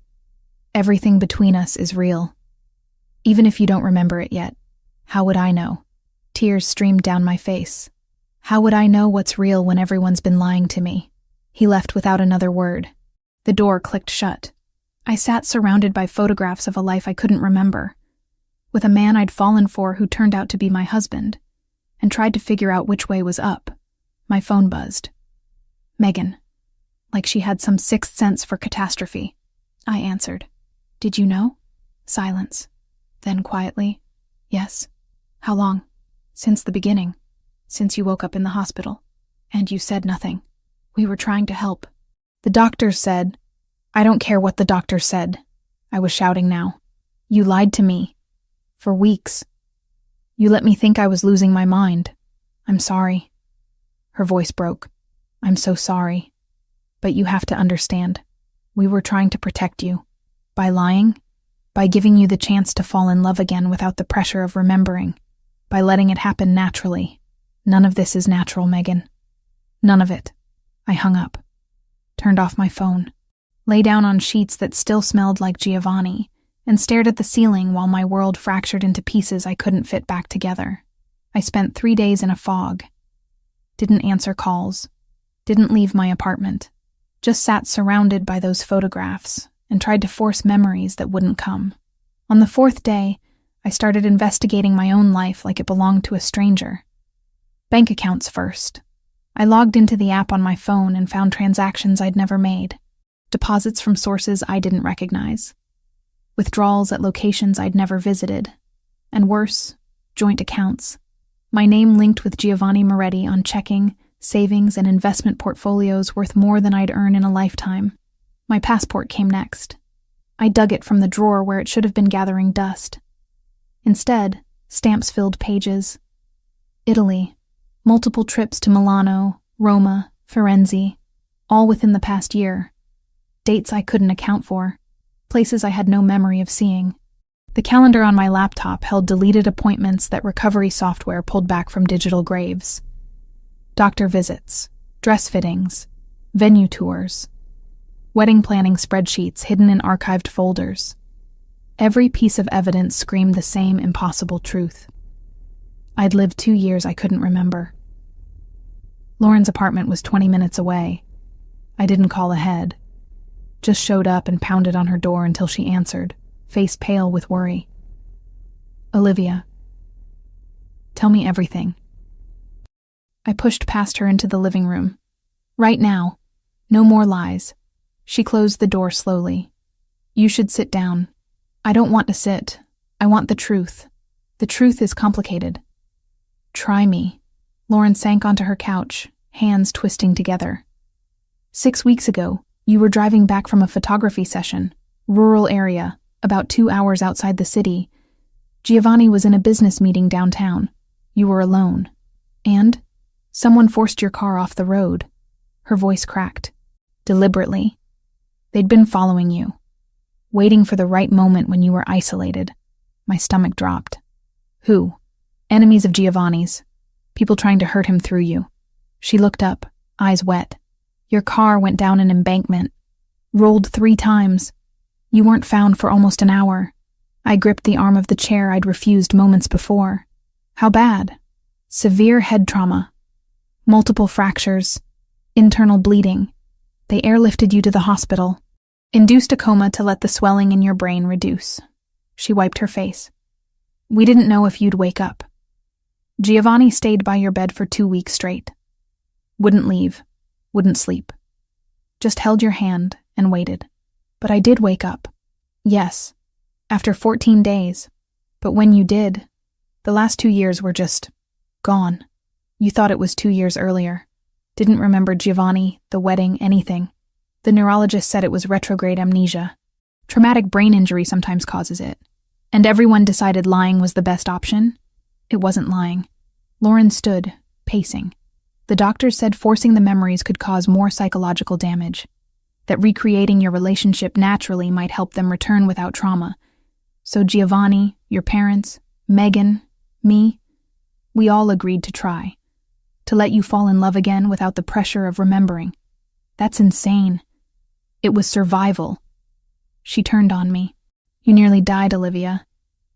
Everything between us is real. Even if you don't remember it yet, how would I know? Tears streamed down my face. How would I know what's real when everyone's been lying to me? He left without another word. The door clicked shut. I sat surrounded by photographs of a life I couldn't remember. with a man I'd fallen for who turned out to be my husband, and tried to figure out which way was up. My phone buzzed. Megan. Like she had some sixth sense for catastrophe. I answered. Did you know? Silence. Then quietly, yes. How long? Since the beginning. Since you woke up in the hospital. And you said nothing. We were trying to help. The doctors said, I don't care what the doctors said. I was shouting now. You lied to me. For weeks. You let me think I was losing my mind. I'm sorry. Her voice broke. I'm so sorry. But you have to understand. We were trying to protect you. By lying. By giving you the chance to fall in love again without the pressure of remembering. By letting it happen naturally. None of this is natural, Megan. None of it. I hung up. Turned off my phone. Lay down on sheets that still smelled like Giovanni, and stared at the ceiling while my world fractured into pieces I couldn't fit back together. I spent 3 days in a fog. Didn't answer calls. Didn't leave my apartment. Just sat surrounded by those photographs and tried to force memories that wouldn't come. On the 4th day, I started investigating my own life like it belonged to a stranger. Bank accounts first. I logged into the app on my phone and found transactions I'd never made. Deposits from sources I didn't recognize. Withdrawals at locations I'd never visited. And worse, joint accounts. My name linked with Giovanni Moretti on checking, savings, and investment portfolios worth more than I'd earn in a lifetime. My passport came next. I dug it from the drawer where it should have been gathering dust. Instead, stamps filled pages. Italy. Multiple trips to Milano, Roma, Firenze, all within the past year. Dates I couldn't account for. Places I had no memory of seeing. The calendar on my laptop held deleted appointments that recovery software pulled back from digital graves. Doctor visits, dress fittings, venue tours, wedding planning spreadsheets hidden in archived folders. Every piece of evidence screamed the same impossible truth. I'd lived 2 years I couldn't remember. Lauren's apartment was 20 minutes away. I didn't call ahead. Just showed up and pounded on her door until she answered, face pale with worry. Olivia. Tell me everything. I pushed past her into the living room. Right now. No more lies. She closed the door slowly. You should sit down. I don't want to sit. I want the truth. The truth is complicated. Try me. Lauren sank onto her couch, hands twisting together. 6 weeks ago, you were driving back from a photography session, rural area, about 2 hours outside the city. Giovanni was in a business meeting downtown. You were alone. And someone forced your car off the road. Her voice cracked. Deliberately. They'd been following you. Waiting for the right moment when you were isolated. My stomach dropped. Who? Enemies of Giovanni's. People trying to hurt him through you. She looked up, eyes wet. Your car went down an embankment. Rolled 3 times. You weren't found for almost an hour. I gripped the arm of the chair I'd refused moments before. How bad? Severe head trauma. Multiple fractures. Internal bleeding. They airlifted you to the hospital. Induced a coma to let the swelling in your brain reduce. She wiped her face. We didn't know if you'd wake up. Giovanni stayed by your bed for 2 weeks straight. Wouldn't leave. Wouldn't sleep. Just held your hand and waited. But I did wake up. Yes. After 14 days. But when you did, the last 2 years were just gone. You thought it was 2 years earlier. Didn't remember Giovanni, the wedding, anything. The neurologist said it was retrograde amnesia. Traumatic brain injury sometimes causes it. And everyone decided lying was the best option. It wasn't lying. Lauren stood, pacing. The doctors said forcing the memories could cause more psychological damage. That recreating your relationship naturally might help them return without trauma. So Giovanni, your parents, Megan, me, we all agreed to try. To let you fall in love again without the pressure of remembering. That's insane. It was survival. She turned on me. You nearly died, Olivia.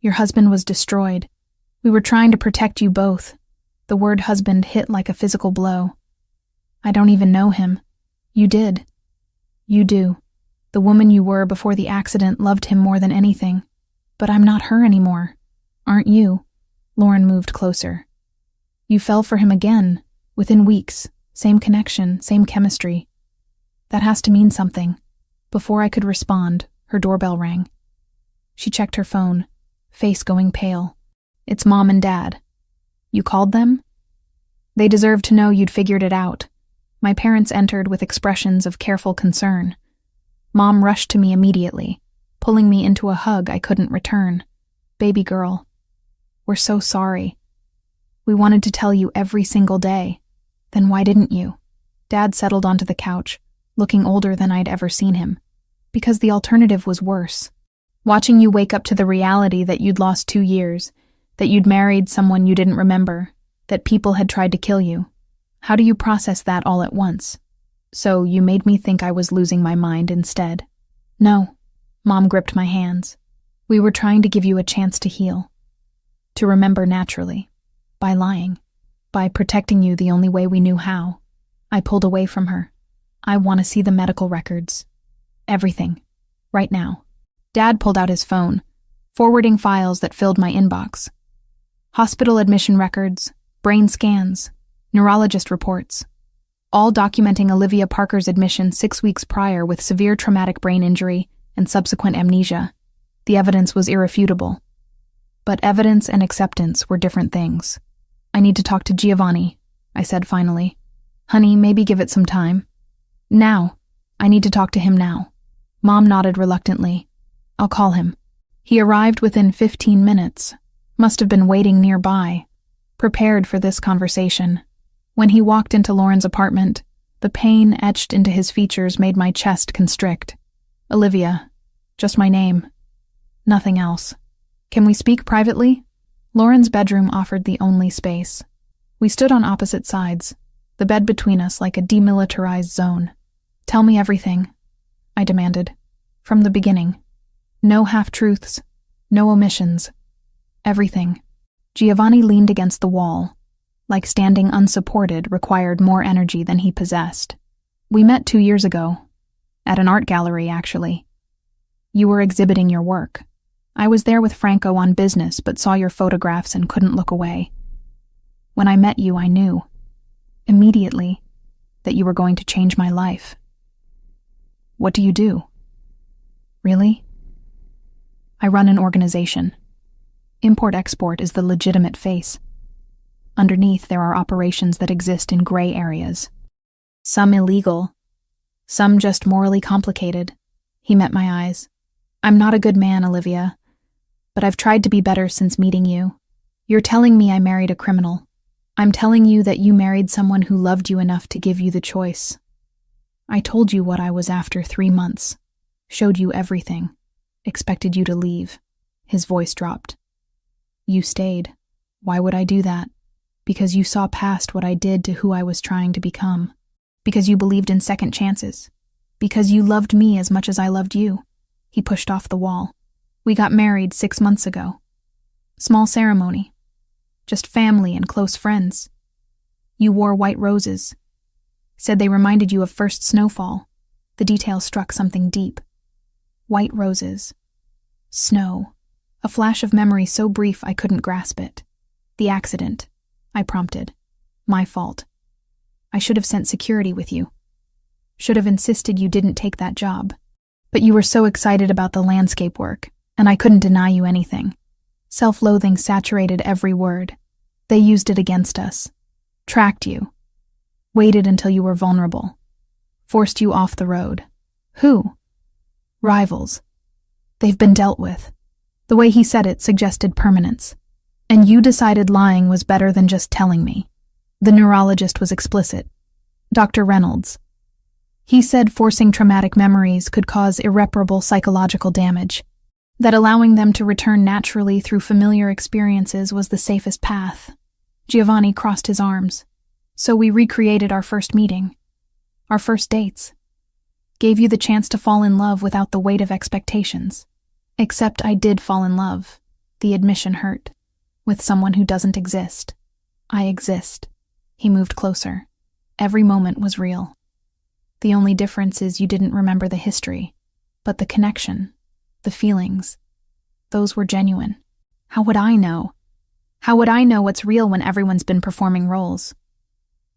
Your husband was destroyed. We were trying to protect you both. The word husband hit like a physical blow. I don't even know him. You did. You do. The woman you were before the accident loved him more than anything. But I'm not her anymore. Aren't you? Lauren moved closer. You fell for him again, within weeks. Same connection, same chemistry. That has to mean something. Before I could respond, her doorbell rang. She checked her phone, face going pale. It's Mom and Dad. You called them? They deserve to know you'd figured it out. My parents entered with expressions of careful concern. Mom rushed to me immediately, pulling me into a hug I couldn't return. Baby girl, we're so sorry. We wanted to tell you every single day. Then why didn't you? Dad settled onto the couch, looking older than I'd ever seen him. Because the alternative was worse. Watching you wake up to the reality that you'd lost 2 years, that you'd married someone you didn't remember, that people had tried to kill you. How do you process that all at once? So you made me think I was losing my mind instead. No. Mom gripped my hands. We were trying to give you a chance to heal. To remember naturally. By lying. By protecting you the only way we knew how. I pulled away from her. I want to see the medical records. Everything. Right now. Dad pulled out his phone, forwarding files that filled my inbox. Hospital admission records, brain scans, neurologist reports, all documenting Olivia Parker's admission 6 weeks prior with severe traumatic brain injury and subsequent amnesia. The evidence was irrefutable. But evidence and acceptance were different things. I need to talk to Giovanni, I said finally. Honey, maybe give it some time. Now. I need to talk to him now. Mom nodded reluctantly. I'll call him. He arrived within 15 minutes. Must have been waiting nearby, prepared for this conversation. When he walked into Lauren's apartment, the pain etched into his features made my chest constrict. Olivia. Just my name. Nothing else. Can we speak privately? Lauren's bedroom offered the only space. We stood on opposite sides, the bed between us like a demilitarized zone. Tell me everything, I demanded. From the beginning. No half-truths, no omissions. Everything. Giovanni leaned against the wall, like standing unsupported required more energy than he possessed. We met 2 years ago. At an art gallery, actually. You were exhibiting your work. I was there with Franco on business but saw your photographs and couldn't look away. When I met you, I knew, immediately, that you were going to change my life. What do you do? Really? I run an organization. Import-export is the legitimate face. Underneath, there are operations that exist in gray areas. Some illegal, some just morally complicated. He met my eyes. I'm not a good man, Olivia, but I've tried to be better since meeting you. You're telling me I married a criminal. I'm telling you that you married someone who loved you enough to give you the choice. I told you what I was after 3 months, showed you everything, expected you to leave. His voice dropped. You stayed. Why would I do that? Because you saw past what I did to who I was trying to become. Because you believed in second chances. Because you loved me as much as I loved you. He pushed off the wall. We got married 6 months ago. Small ceremony. Just family and close friends. You wore white roses. Said they reminded you of first snowfall. The detail struck something deep. White roses. Snow. A flash of memory so brief I couldn't grasp it. The accident. I prompted. My fault. I should have sent security with you. Should have insisted you didn't take that job. But you were so excited about the landscape work, and I couldn't deny you anything. Self-loathing saturated every word. They used it against us. Tracked you. Waited until you were vulnerable. Forced you off the road. Who? Rivals. They've been dealt with. The way he said it suggested permanence. And you decided lying was better than just telling me. The neurologist was explicit. Dr. Reynolds. He said forcing traumatic memories could cause irreparable psychological damage. That allowing them to return naturally through familiar experiences was the safest path. Giovanni crossed his arms. So we recreated our first meeting. Our first dates. Gave you the chance to fall in love without the weight of expectations. Except I did fall in love. The admission hurt. With someone who doesn't exist. I exist. He moved closer. Every moment was real. The only difference is you didn't remember the history, but the connection, the feelings, those were genuine. How would I know? How would I know what's real when everyone's been performing roles?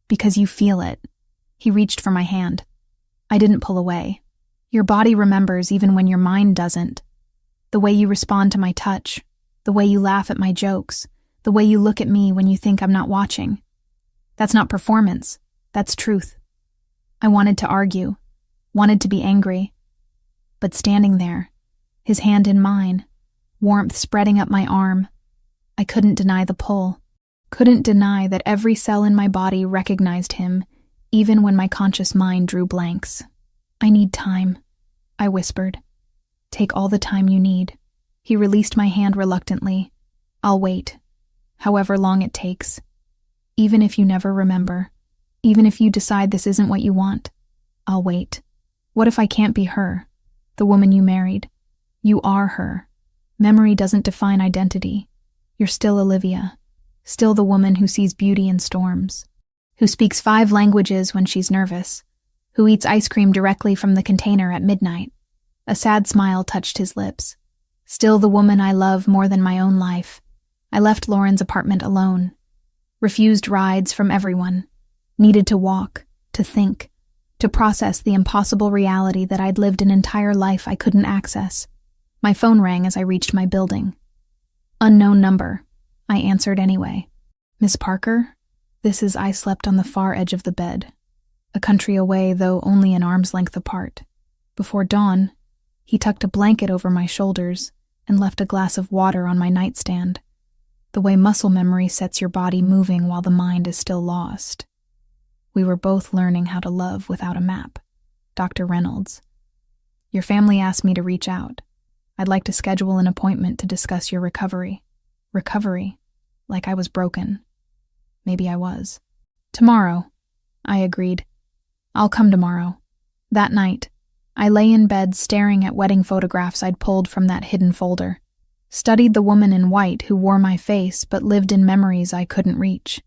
Because you feel it. He reached for my hand. I didn't pull away. Your body remembers even when your mind doesn't. The way you respond to my touch, the way you laugh at my jokes, the way you look at me when you think I'm not watching. That's not performance. That's truth. I wanted to argue, wanted to be angry. But standing there, his hand in mine, warmth spreading up my arm, I couldn't deny the pull. Couldn't deny that every cell in my body recognized him, even when my conscious mind drew blanks. I need time, I whispered. Take all the time you need. He released my hand reluctantly. I'll wait, however long it takes. Even if you never remember, even if you decide this isn't what you want, I'll wait. What if I can't be her, the woman you married? You are her. Memory doesn't define identity. You're still Olivia, still the woman who sees beauty in storms, who speaks 5 languages when she's nervous, who eats ice cream directly from the container at midnight. A sad smile touched his lips. Still the woman I love more than my own life. I left Lauren's apartment alone, refused rides from everyone, needed to walk, to think, to process the impossible reality that I'd lived an entire life I couldn't access. My phone rang as I reached my building. Unknown number. I answered anyway. Miss Parker? I slept on the far edge of the bed, a country away, though only an arm's length apart. Before dawn, he tucked a blanket over my shoulders and left a glass of water on my nightstand, the way muscle memory sets your body moving while the mind is still lost. We were both learning how to love without a map. Dr. Reynolds. Your family asked me to reach out. I'd like to schedule an appointment to discuss your recovery. Recovery? Like I was broken. Maybe I was. Tomorrow, I agreed. I'll come tomorrow. That night, I lay in bed staring at wedding photographs I'd pulled from that hidden folder. Studied the woman in white who wore my face but lived in memories I couldn't reach.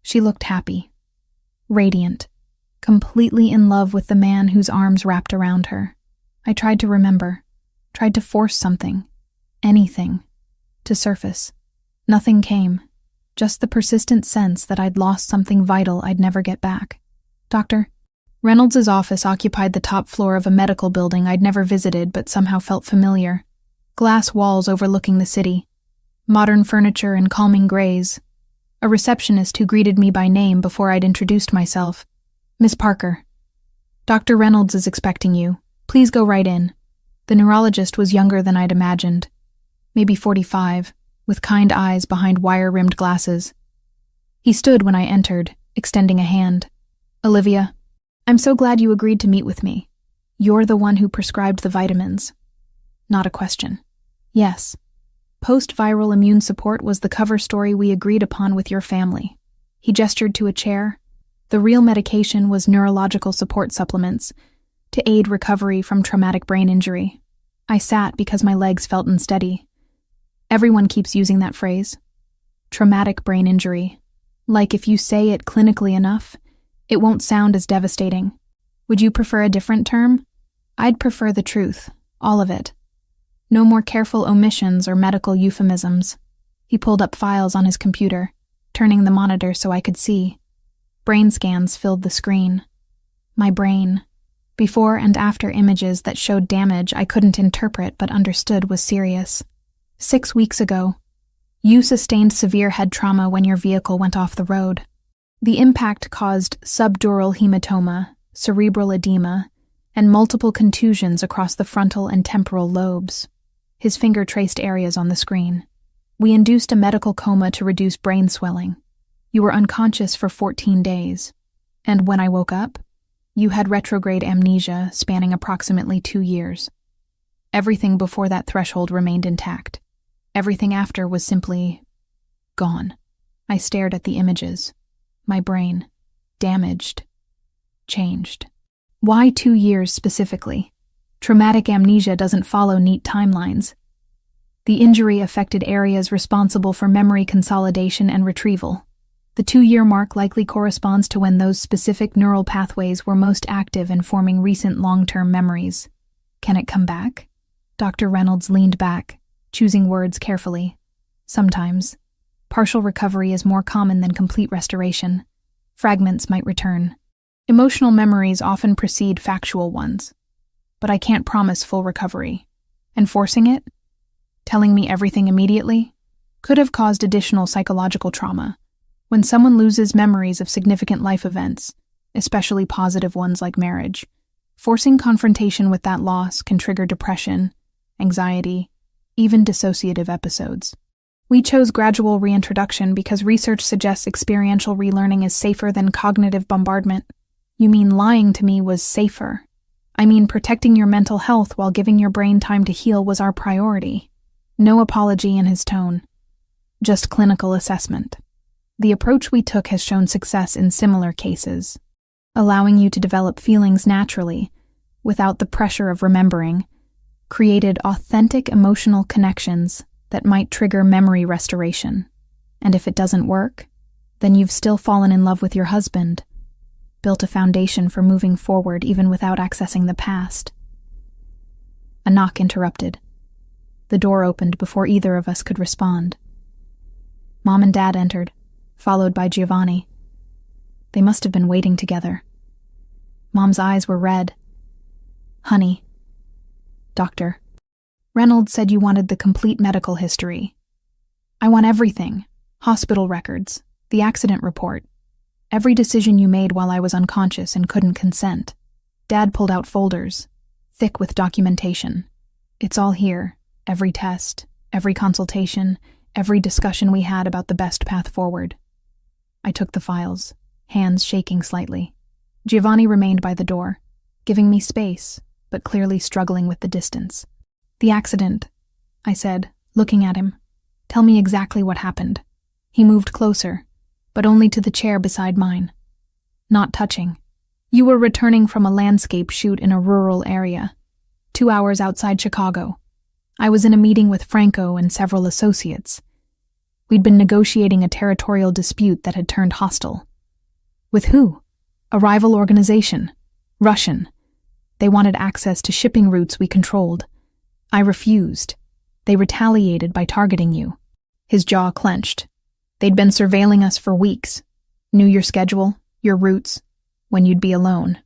She looked happy, radiant, completely in love with the man whose arms wrapped around her. I tried to remember, tried to force something, anything, to surface. Nothing came, just the persistent sense that I'd lost something vital I'd never get back. Dr. Reynolds' office occupied the top floor of a medical building I'd never visited but somehow felt familiar. Glass walls overlooking the city, modern furniture and calming grays. A receptionist who greeted me by name before I'd introduced myself. Miss Parker. Dr. Reynolds is expecting you. Please go right in. The neurologist was younger than I'd imagined. Maybe 45, with kind eyes behind wire-rimmed glasses. He stood when I entered, extending a hand. Olivia, I'm so glad you agreed to meet with me. You're the one who prescribed the vitamins. Not a question. Yes. Post-viral immune support was the cover story we agreed upon with your family. He gestured to a chair. The real medication was neurological support supplements to aid recovery from traumatic brain injury. I sat because my legs felt unsteady. Everyone keeps using that phrase. Traumatic brain injury. Like if you say it clinically enough, it won't sound as devastating. Would you prefer a different term? I'd prefer the truth, all of it. No more careful omissions or medical euphemisms. He pulled up files on his computer, turning the monitor so I could see. Brain scans filled the screen. My brain. Before and after images that showed damage I couldn't interpret but understood was serious. 6 weeks ago, you sustained severe head trauma when your vehicle went off the road. The impact caused subdural hematoma, cerebral edema, and multiple contusions across the frontal and temporal lobes. His finger traced areas on the screen. We induced a medical coma to reduce brain swelling. You were unconscious for 14 days. And when I woke up, you had retrograde amnesia spanning approximately 2 years. Everything before that threshold remained intact. Everything after was simply gone. I stared at the images. My brain, damaged, changed. Why 2 years specifically? Traumatic amnesia doesn't follow neat timelines. The injury affected areas responsible for memory consolidation and retrieval. The 2-year mark likely corresponds to when those specific neural pathways were most active in forming recent long-term memories. Can it come back? Dr. Reynolds leaned back, choosing words carefully. Sometimes, partial recovery is more common than complete restoration. Fragments might return. Emotional memories often precede factual ones. But I can't promise full recovery. Enforcing it, telling me everything immediately, could have caused additional psychological trauma. When someone loses memories of significant life events, especially positive ones like marriage, forcing confrontation with that loss can trigger depression, anxiety, even dissociative episodes. We chose gradual reintroduction because research suggests experiential relearning is safer than cognitive bombardment. You mean lying to me was safer? I mean protecting your mental health while giving your brain time to heal was our priority. No apology in his tone. Just clinical assessment. The approach we took has shown success in similar cases, allowing you to develop feelings naturally, without the pressure of remembering, created authentic emotional connections that might trigger memory restoration. And if it doesn't work, then you've still fallen in love with your husband, built a foundation for moving forward even without accessing the past. A knock interrupted. The door opened before either of us could respond. Mom and Dad entered, followed by Giovanni. They must have been waiting together. Mom's eyes were red. "Honey." "Doctor." "Reynolds said you wanted the complete medical history." "I want everything. Hospital records, the accident report, every decision you made while I was unconscious and couldn't consent." Dad pulled out folders, thick with documentation. "It's all here, every test, every consultation, every discussion we had about the best path forward." I took the files, hands shaking slightly. Giovanni remained by the door, giving me space, but clearly struggling with the distance. "The accident," I said, looking at him. "Tell me exactly what happened." He moved closer, but only to the chair beside mine. Not touching. "You were returning from a landscape shoot in a rural area, 2 hours outside Chicago. I was in a meeting with Franco and several associates. We'd been negotiating a territorial dispute that had turned hostile." "With who?" "A rival organization. Russian. They wanted access to shipping routes we controlled. I refused. They retaliated by targeting you." His jaw clenched. "They'd been surveilling us for weeks. Knew your schedule, your routes, when you'd be alone.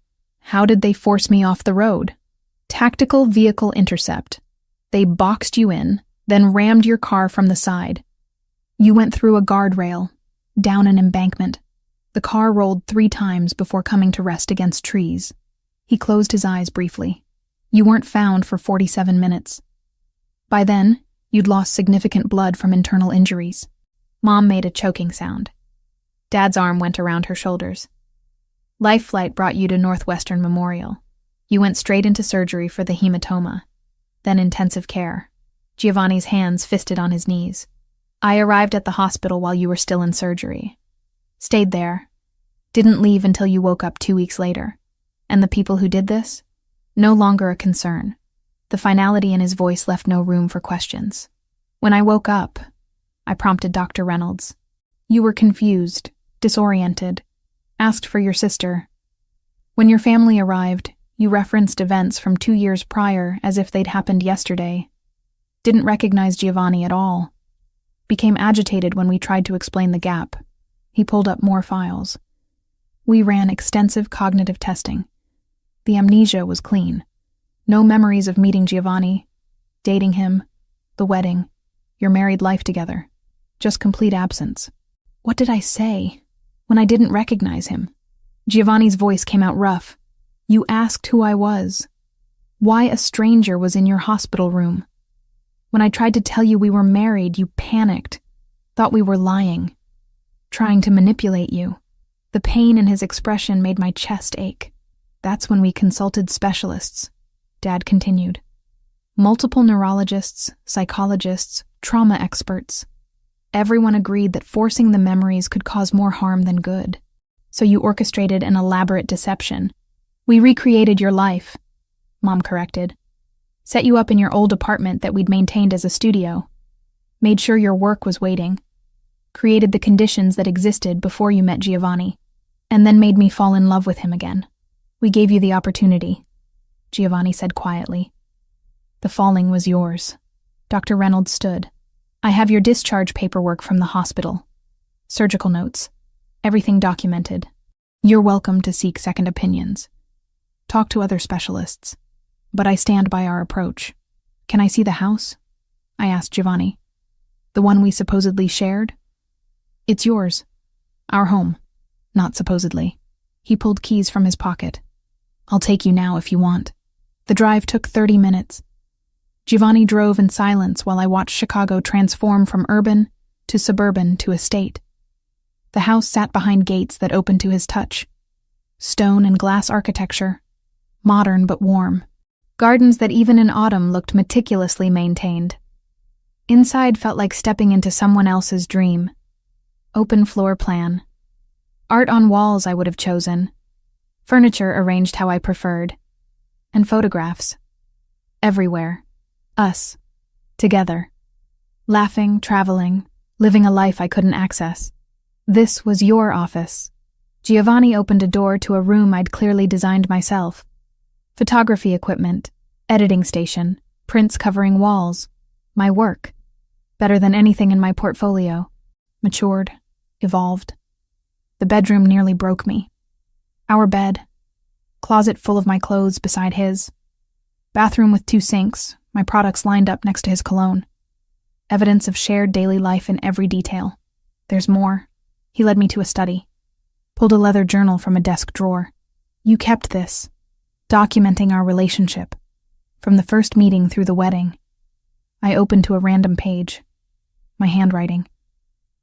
How did they force me off the road?" "Tactical vehicle intercept. They boxed you in, then rammed your car from the side. You went through a guardrail, down an embankment. The car rolled 3 times before coming to rest against trees." He closed his eyes briefly. "You weren't found for 47 minutes. By then, you'd lost significant blood from internal injuries." Mom made a choking sound. Dad's arm went around her shoulders. "Life flight brought you to Northwestern Memorial. You went straight into surgery for the hematoma, then intensive care." Giovanni's hands fisted on his knees. "I arrived at the hospital while you were still in surgery. Stayed there. Didn't leave until you woke up 2 weeks later. And the people who did this? No longer a concern." The finality in his voice left no room for questions. "When I woke up," I prompted Dr. Reynolds, "you were confused, disoriented, asked for your sister. When your family arrived, you referenced events from 2 years prior as if they'd happened yesterday. Didn't recognize Giovanni at all. Became agitated when we tried to explain the gap." He pulled up more files. "We ran extensive cognitive testing. The amnesia was clean. No memories of meeting Giovanni, dating him, the wedding, your married life together. Just complete absence." What did I say when I didn't recognize him? Giovanni's voice came out rough. "You asked who I was. Why a stranger was in your hospital room. When I tried to tell you we were married, you panicked, thought we were lying, trying to manipulate you." The pain in his expression made my chest ache. "That's when we consulted specialists," Dad continued. "Multiple neurologists, psychologists, trauma experts. Everyone agreed that forcing the memories could cause more harm than good. So you orchestrated an elaborate deception. We recreated your life," Mom corrected. "Set you up in your old apartment that we'd maintained as a studio. Made sure your work was waiting. Created the conditions that existed before you met Giovanni. And then made me fall in love with him again. We gave you the opportunity," Giovanni said quietly. "The falling was yours." Dr. Reynolds stood. I have your discharge paperwork from the hospital. Surgical notes. Everything documented. You're welcome to seek second opinions. Talk to other specialists. But I stand by our approach. Can I see the house? I asked Giovanni. The one we supposedly shared? It's yours. Our home. Not supposedly. He pulled keys from his pocket. I'll take you now if you want. The drive took 30 minutes. Giovanni drove in silence while I watched Chicago transform from urban to suburban to estate. The house sat behind gates that opened to his touch. Stone and glass architecture. Modern but warm. Gardens that even in autumn looked meticulously maintained. Inside felt like stepping into someone else's dream. Open floor plan. Art on walls I would have chosen. Furniture arranged how I preferred. And photographs. Everywhere. Us. Together. Laughing, traveling, living a life I couldn't access. This was your office. Giovanni opened a door to a room I'd clearly designed myself. Photography equipment, editing station, prints covering walls. My work. Better than anything in my portfolio. Matured. Evolved. The bedroom nearly broke me. Our bed. Closet full of my clothes beside his. Bathroom with 2 sinks, my products lined up next to his cologne. Evidence of shared daily life in every detail. There's more. He led me to a study. Pulled a leather journal from a desk drawer. You kept this. Documenting our relationship. From the first meeting through the wedding. I opened to a random page. My handwriting.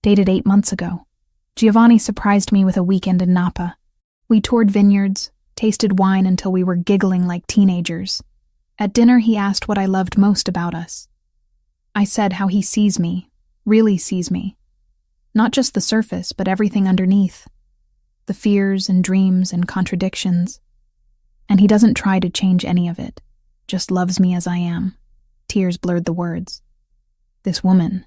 Dated 8 months ago. Giovanni surprised me with a weekend in Napa. We toured vineyards, tasted wine until we were giggling like teenagers. At dinner, he asked what I loved most about us. I said how he sees me, really sees me. Not just the surface, but everything underneath. The fears and dreams and contradictions. And he doesn't try to change any of it, just loves me as I am. Tears blurred the words. This woman,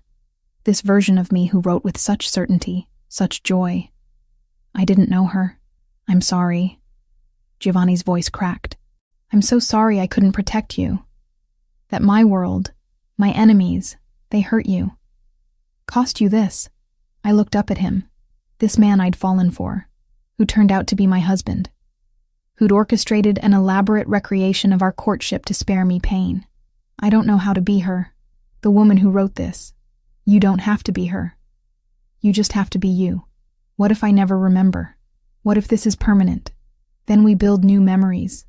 this version of me who wrote with such certainty, such joy. I didn't know her. I'm sorry. Giovanni's voice cracked. I'm so sorry I couldn't protect you. That my world, my enemies, they hurt you. Cost you this. I looked up at him, this man I'd fallen for, who turned out to be my husband, who'd orchestrated an elaborate recreation of our courtship to spare me pain. I don't know how to be her, the woman who wrote this. You don't have to be her. You just have to be you. What if I never remember? What if this is permanent? Then we build new memories.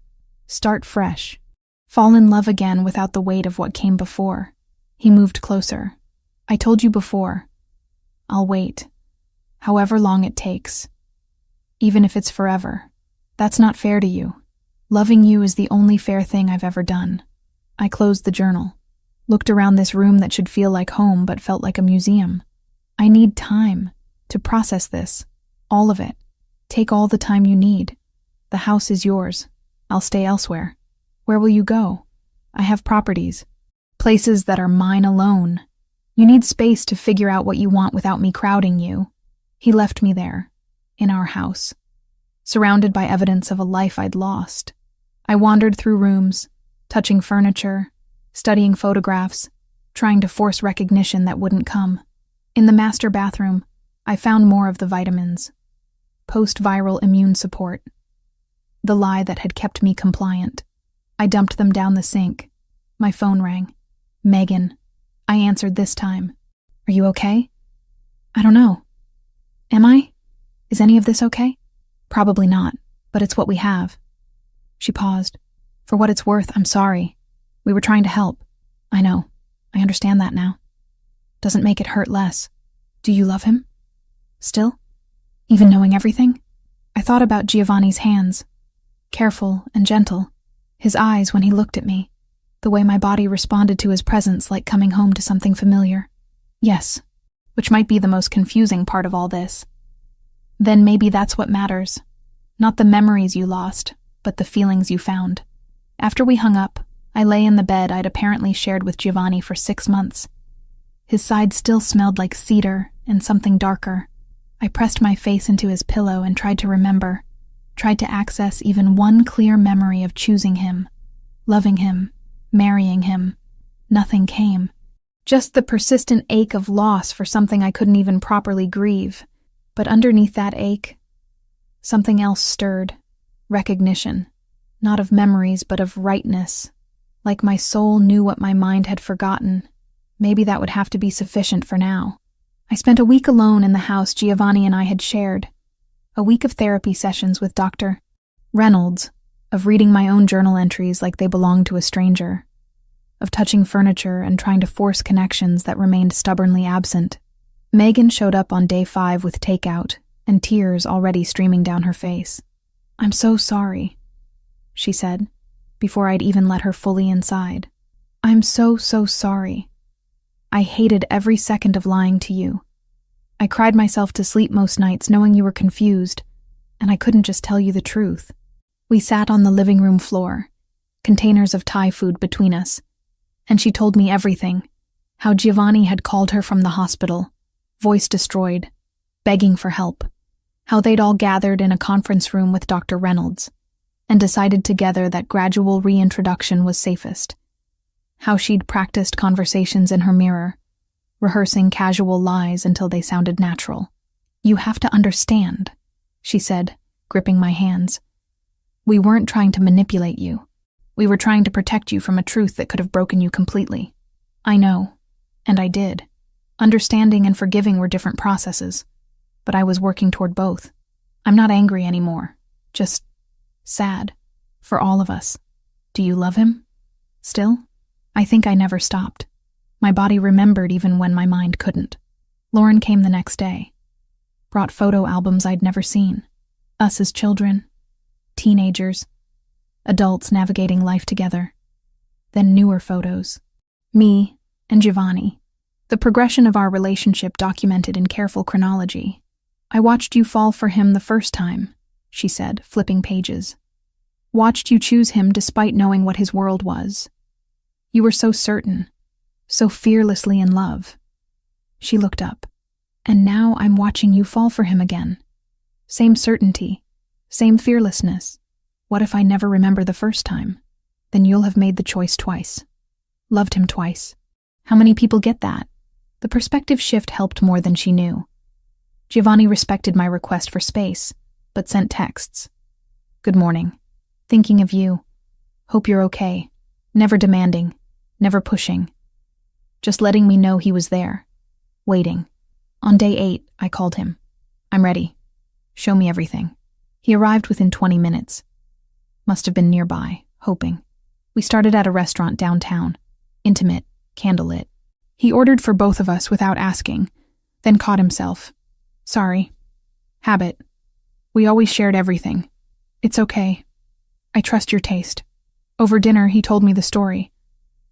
Start fresh. Fall in love again without the weight of what came before. He moved closer. I told you before. I'll wait. However long it takes. Even if it's forever. That's not fair to you. Loving you is the only fair thing I've ever done. I closed the journal. Looked around this room that should feel like home but felt like a museum. I need time to process this. All of it. Take all the time you need. The house is yours. I'll stay elsewhere. Where will you go? I have properties. Places that are mine alone. You need space to figure out what you want without me crowding you. He left me there, in our house, surrounded by evidence of a life I'd lost. I wandered through rooms, touching furniture, studying photographs, trying to force recognition that wouldn't come. In the master bathroom, I found more of the vitamins. Post-viral immune support. The lie that had kept me compliant. I dumped them down the sink. My phone rang. Megan. I answered this time. Are you okay? I don't know. Am I? Is any of this okay? Probably not, but it's what we have. She paused. For what it's worth, I'm sorry. We were trying to help. I know. I understand that now. Doesn't make it hurt less. Do you love him? Still? Even knowing everything? I thought about Giovanni's hands. Careful and gentle. His eyes when he looked at me. The way my body responded to his presence like coming home to something familiar. Yes, which might be the most confusing part of all this. Then maybe that's what matters. Not the memories you lost, but the feelings you found. After we hung up, I lay in the bed I'd apparently shared with Giovanni for 6 months. His side still smelled like cedar and something darker. I pressed my face into his pillow and tried to remember, tried to access even one clear memory of choosing him, loving him, marrying him. Nothing came. Just the persistent ache of loss for something I couldn't even properly grieve. But underneath that ache, something else stirred. Recognition. Not of memories, but of rightness. Like my soul knew what my mind had forgotten. Maybe that would have to be sufficient for now. I spent a week alone in the house Giovanni and I had shared. A week of therapy sessions with Dr. Reynolds, of reading my own journal entries like they belonged to a stranger, of touching furniture and trying to force connections that remained stubbornly absent. Megan showed up on day 5 with takeout, and tears already streaming down her face. "I'm so sorry," she said, before I'd even let her fully inside. "I'm so sorry. I hated every second of lying to you. I cried myself to sleep most nights knowing you were confused, and I couldn't just tell you the truth." We sat on the living room floor, containers of Thai food between us, and she told me everything. How Giovanni had called her from the hospital, voice destroyed, begging for help. How they'd all gathered in a conference room with Dr. Reynolds, and decided together that gradual reintroduction was safest. How she'd practiced conversations in her mirror, rehearsing casual lies until they sounded natural. "You have to understand," she said, gripping my hands. "We weren't trying to manipulate you. We were trying to protect you from a truth that could have broken you completely. I know, and I did. Understanding and forgiving were different processes, but I was working toward both. I'm not angry anymore, just sad, for all of us. Do you love him? Still? I think I never stopped. My body remembered even when my mind couldn't." Lauren came the next day, brought photo albums I'd never seen. Us as children, teenagers, adults navigating life together. Then newer photos. Me and Giovanni. The progression of our relationship documented in careful chronology. "I watched you fall for him the first time," she said, flipping pages. "Watched you choose him despite knowing what his world was. You were so certain, so fearlessly in love." She looked up. "And now I'm watching you fall for him again. Same certainty, same fearlessness. What if I never remember the first time? Then you'll have made the choice twice. Loved him twice. How many people get that?" The perspective shift helped more than she knew. Giovanni respected my request for space, but sent texts. "Good morning. Thinking of you. Hope you're okay. Never demanding, never pushing. Just letting me know he was there. Waiting." On day 8, I called him. "I'm ready. Show me everything." He arrived within 20 minutes. Must have been nearby, hoping. We started at a restaurant downtown. Intimate, candlelit. He ordered for both of us without asking, then caught himself. "Sorry. Habit. We always shared everything. It's okay. I trust your taste." Over dinner, he told me the story.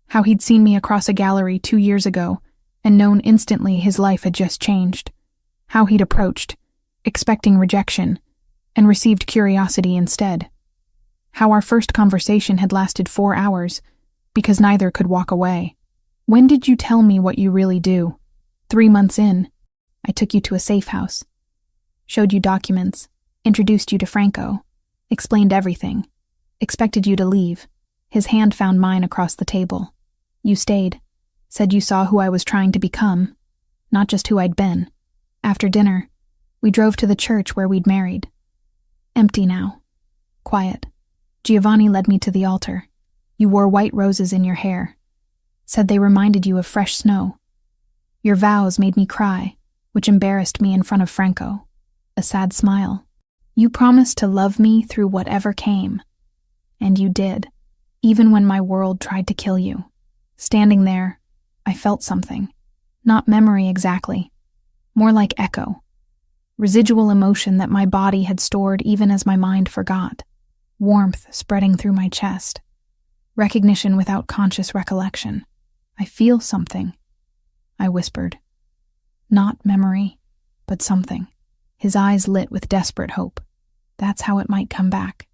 How he'd seen me across a gallery 2 years ago and known instantly his life had just changed. How he'd approached, expecting rejection, and received curiosity instead. How our first conversation had lasted 4 hours because neither could walk away. "When did you tell me what you really do?" 3 months in. I took you to a safe house. Showed you documents, introduced you to Franco, explained everything, expected you to leave. His hand found mine across the table. You stayed, said you saw who I was trying to become, not just who I'd been. After dinner, we drove to the church where we'd married. Empty now. Quiet. Giovanni led me to the altar. You wore white roses in your hair. Said they reminded you of fresh snow. Your vows made me cry, which embarrassed me in front of Franco. A sad smile. You promised to love me through whatever came. And you did, even when my world tried to kill you. Standing there, I felt something. Not memory exactly. More like echo. Residual emotion that my body had stored even as my mind forgot. Warmth spreading through my chest. Recognition without conscious recollection. I feel something, I whispered. Not memory, but something. His eyes lit with desperate hope. That's how it might come back.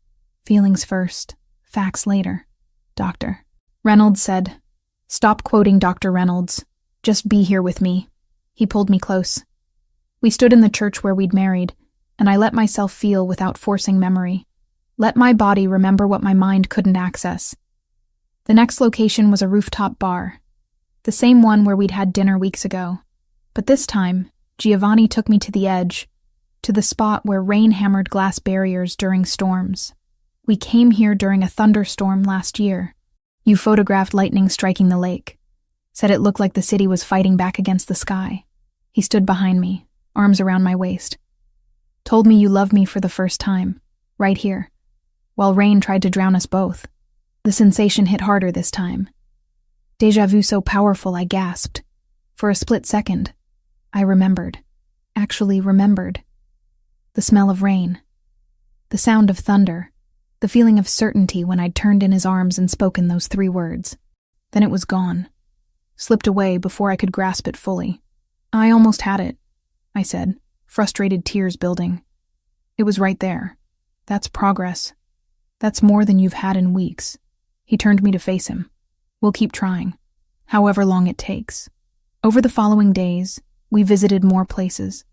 Feelings first, facts later. Doctor. Reynolds said, "Stop quoting Dr. Reynolds. Just be here with me." He pulled me close. We stood in the church where we'd married, and I let myself feel without forcing memory. Let my body remember what my mind couldn't access. The next location was a rooftop bar. The same one where we'd had dinner weeks ago. But this time, Giovanni took me to the edge, to the spot where rain hammered glass barriers during storms. We came here during a thunderstorm last year. You photographed lightning striking the lake. Said it looked like the city was fighting back against the sky. He stood behind me, arms around my waist. Told me you loved me for the first time, right here, while rain tried to drown us both. The sensation hit harder this time. Déjà vu so powerful I gasped. For a split second, I remembered. Actually remembered. The smell of rain. The sound of thunder. The feeling of certainty when I'd turned in his arms and spoken those 3 words. Then it was gone. Slipped away before I could grasp it fully. I almost had it, I said, frustrated tears building. It was right there. That's progress. That's more than you've had in weeks. He turned me to face him. We'll keep trying, however long it takes. Over the following days, we visited more places.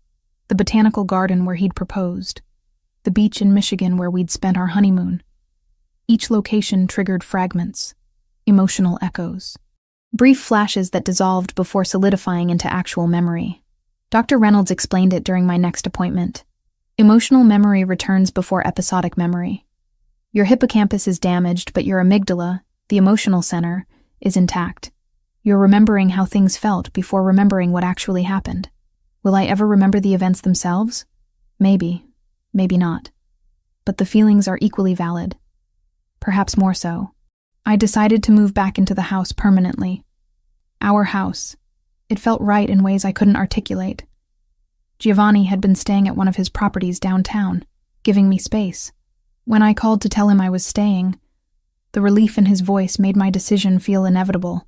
The botanical garden where he'd proposed. The beach in Michigan where we'd spent our honeymoon. Each location triggered fragments, emotional echoes. Brief flashes that dissolved before solidifying into actual memory. Dr. Reynolds explained it during my next appointment. Emotional memory returns before episodic memory. Your hippocampus is damaged, but your amygdala, the emotional center, is intact. You're remembering how things felt before remembering what actually happened. Will I ever remember the events themselves? Maybe, maybe not. But the feelings are equally valid. Perhaps more so. I decided to move back into the house permanently. Our house. It felt right in ways I couldn't articulate. Giovanni had been staying at one of his properties downtown, giving me space. When I called to tell him I was staying, the relief in his voice made my decision feel inevitable.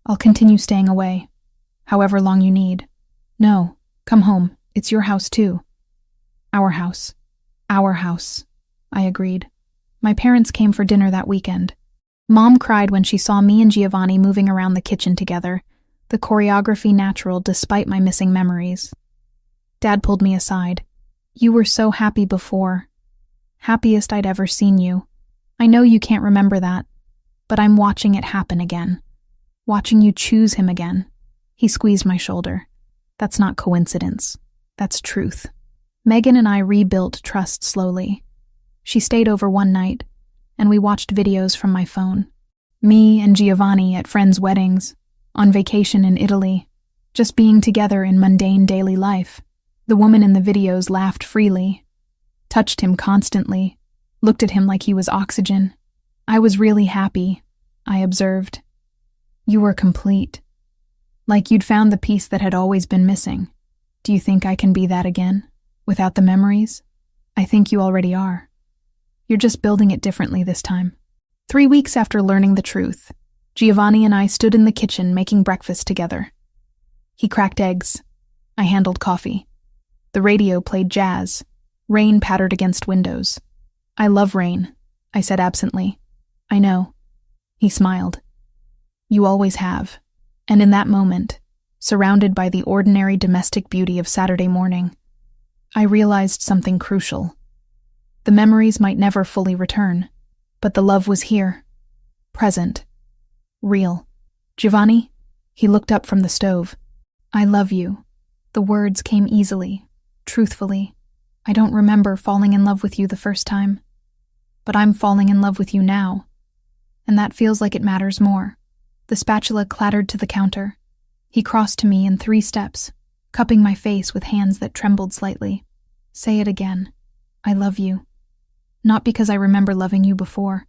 I'll continue staying away, however long you need. No, come home. It's your house too. Our house. Our house, I agreed. My parents came for dinner that weekend. Mom cried when she saw me and Giovanni moving around the kitchen together, the choreography natural despite my missing memories. Dad pulled me aside. You were so happy before. Happiest I'd ever seen you. I know you can't remember that, but I'm watching it happen again. Watching you choose him again. He squeezed my shoulder. That's not coincidence. That's truth. Megan and I rebuilt trust slowly. She stayed over one night, and we watched videos from my phone. Me and Giovanni at friends' weddings, on vacation in Italy, just being together in mundane daily life. The woman in the videos laughed freely, touched him constantly, looked at him like he was oxygen. I was really happy, I observed. You were complete. Like you'd found the piece that had always been missing. Do you think I can be that again, without the memories? I think you already are. You're just building it differently this time. 3 weeks after learning the truth, Giovanni and I stood in the kitchen making breakfast together. He cracked eggs. I handled coffee. The radio played jazz. Rain pattered against windows. I love rain, I said absently. I know. He smiled. You always have. And in that moment, surrounded by the ordinary domestic beauty of Saturday morning, I realized something crucial. The memories might never fully return, but the love was here, present, real. Giovanni, he looked up from the stove. I love you. The words came easily, truthfully. I don't remember falling in love with you the first time, but I'm falling in love with you now, and that feels like it matters more. The spatula clattered to the counter. He crossed to me in 3 steps, cupping my face with hands that trembled slightly. Say it again. I love you. Not because I remember loving you before,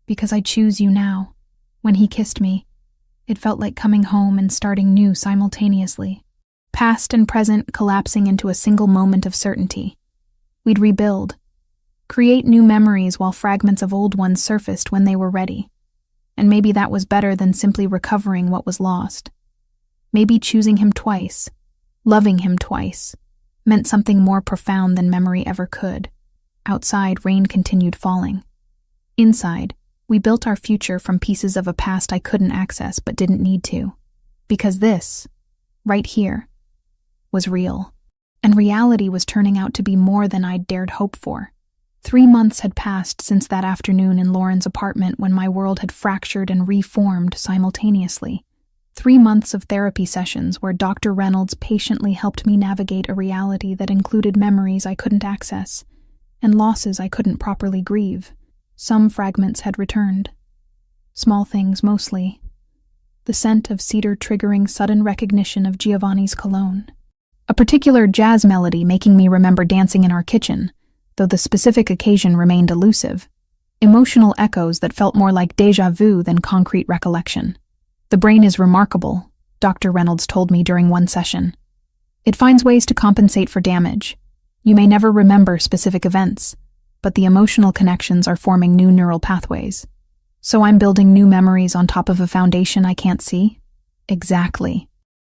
because I choose you now. When he kissed me, it felt like coming home and starting new simultaneously. Past and present collapsing into a single moment of certainty. We'd rebuild, create new memories while fragments of old ones surfaced when they were ready. And maybe that was better than simply recovering what was lost. Maybe choosing him twice, loving him twice, meant something more profound than memory ever could. Outside, rain continued falling. Inside, we built our future from pieces of a past I couldn't access but didn't need to. Because this, right here, was real. And reality was turning out to be more than I'd dared hope for. 3 months had passed since that afternoon in Lauren's apartment when my world had fractured and reformed simultaneously. 3 months of therapy sessions where Dr. Reynolds patiently helped me navigate a reality that included memories I couldn't access and losses I couldn't properly grieve. Some fragments had returned. Small things mostly. The scent of cedar triggering sudden recognition of Giovanni's cologne. A particular jazz melody making me remember dancing in our kitchen, though the specific occasion remained elusive. Emotional echoes that felt more like déjà vu than concrete recollection. The brain is remarkable, Dr. Reynolds told me during one session. It finds ways to compensate for damage. You may never remember specific events, but the emotional connections are forming new neural pathways. So I'm building new memories on top of a foundation I can't see? Exactly.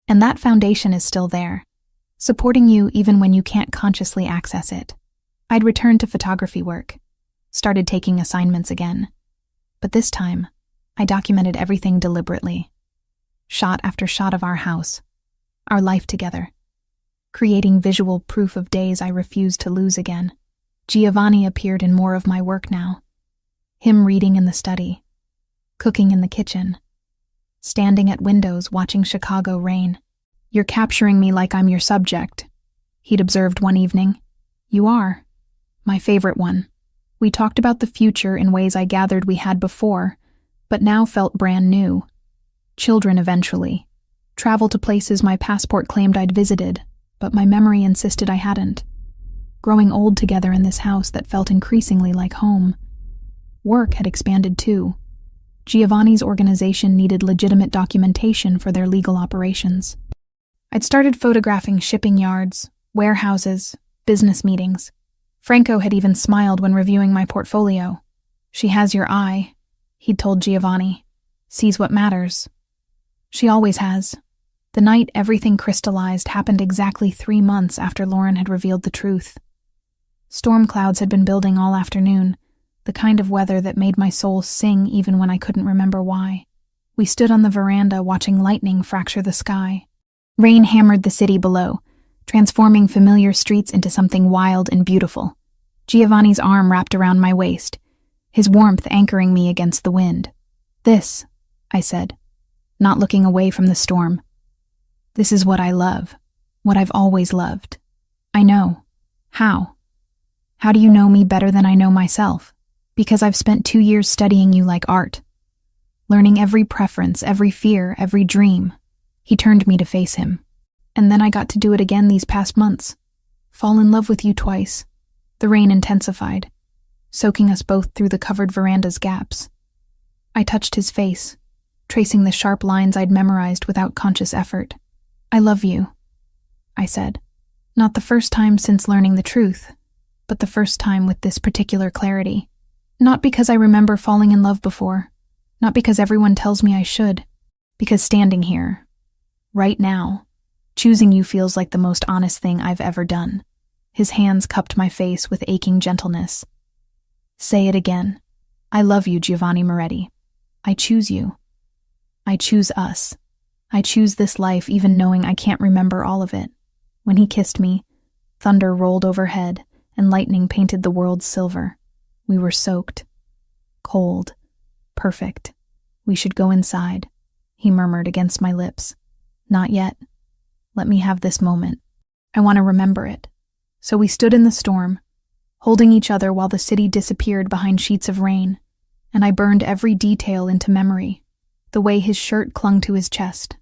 And that foundation is still there, supporting you even when you can't consciously access it. I'd returned to photography work, started taking assignments again. But this time, I documented everything deliberately. Shot after shot of our house, our life together, creating visual proof of days I refused to lose again. Giovanni appeared in more of my work now. Him reading in the study, cooking in the kitchen, standing at windows watching Chicago rain. "You're capturing me like I'm your subject," he'd observed one evening. "You are. My favorite one." We talked about the future in ways I gathered we had before, but now felt brand new. Children eventually. Travel to places my passport claimed I'd visited, but my memory insisted I hadn't. Growing old together in this house that felt increasingly like home. Work had expanded too. Giovanni's organization needed legitimate documentation for their legal operations. I'd started photographing shipping yards, warehouses, business meetings. Franco had even smiled when reviewing my portfolio. "She has your eye," he'd told Giovanni. "Sees what matters." She always has. The night everything crystallized happened exactly 3 months after Lauren had revealed the truth. Storm clouds had been building all afternoon, the kind of weather that made my soul sing even when I couldn't remember why. We stood on the veranda watching lightning fracture the sky. Rain hammered the city below, transforming familiar streets into something wild and beautiful. Giovanni's arm wrapped around my waist, his warmth anchoring me against the wind. "This," I said, not looking away from the storm. "This is what I love, what I've always loved. I know." "How? How do you know me better than I know myself?" "Because I've spent 2 years studying you like art, learning every preference, every fear, every dream." He turned me to face him. "And then I got to do it again these past months. Fall in love with you twice." The rain intensified, soaking us both through the covered veranda's gaps. I touched his face, tracing the sharp lines I'd memorized without conscious effort. "I love you," I said. Not the first time since learning the truth, but the first time with this particular clarity. Not because I remember falling in love before, not because everyone tells me I should, because standing here, right now, choosing you feels like the most honest thing I've ever done. His hands cupped my face with aching gentleness. "Say it again. I love you, Giovanni Moretti. I choose you. I choose us. I choose this life even knowing I can't remember all of it." When he kissed me, thunder rolled overhead and lightning painted the world silver. We were soaked. Cold. Perfect. "We should go inside," he murmured against my lips. "Not yet. Let me have this moment. I want to remember it." So we stood in the storm, holding each other while the city disappeared behind sheets of rain, and I burned every detail into memory. The way his shirt clung to his chest,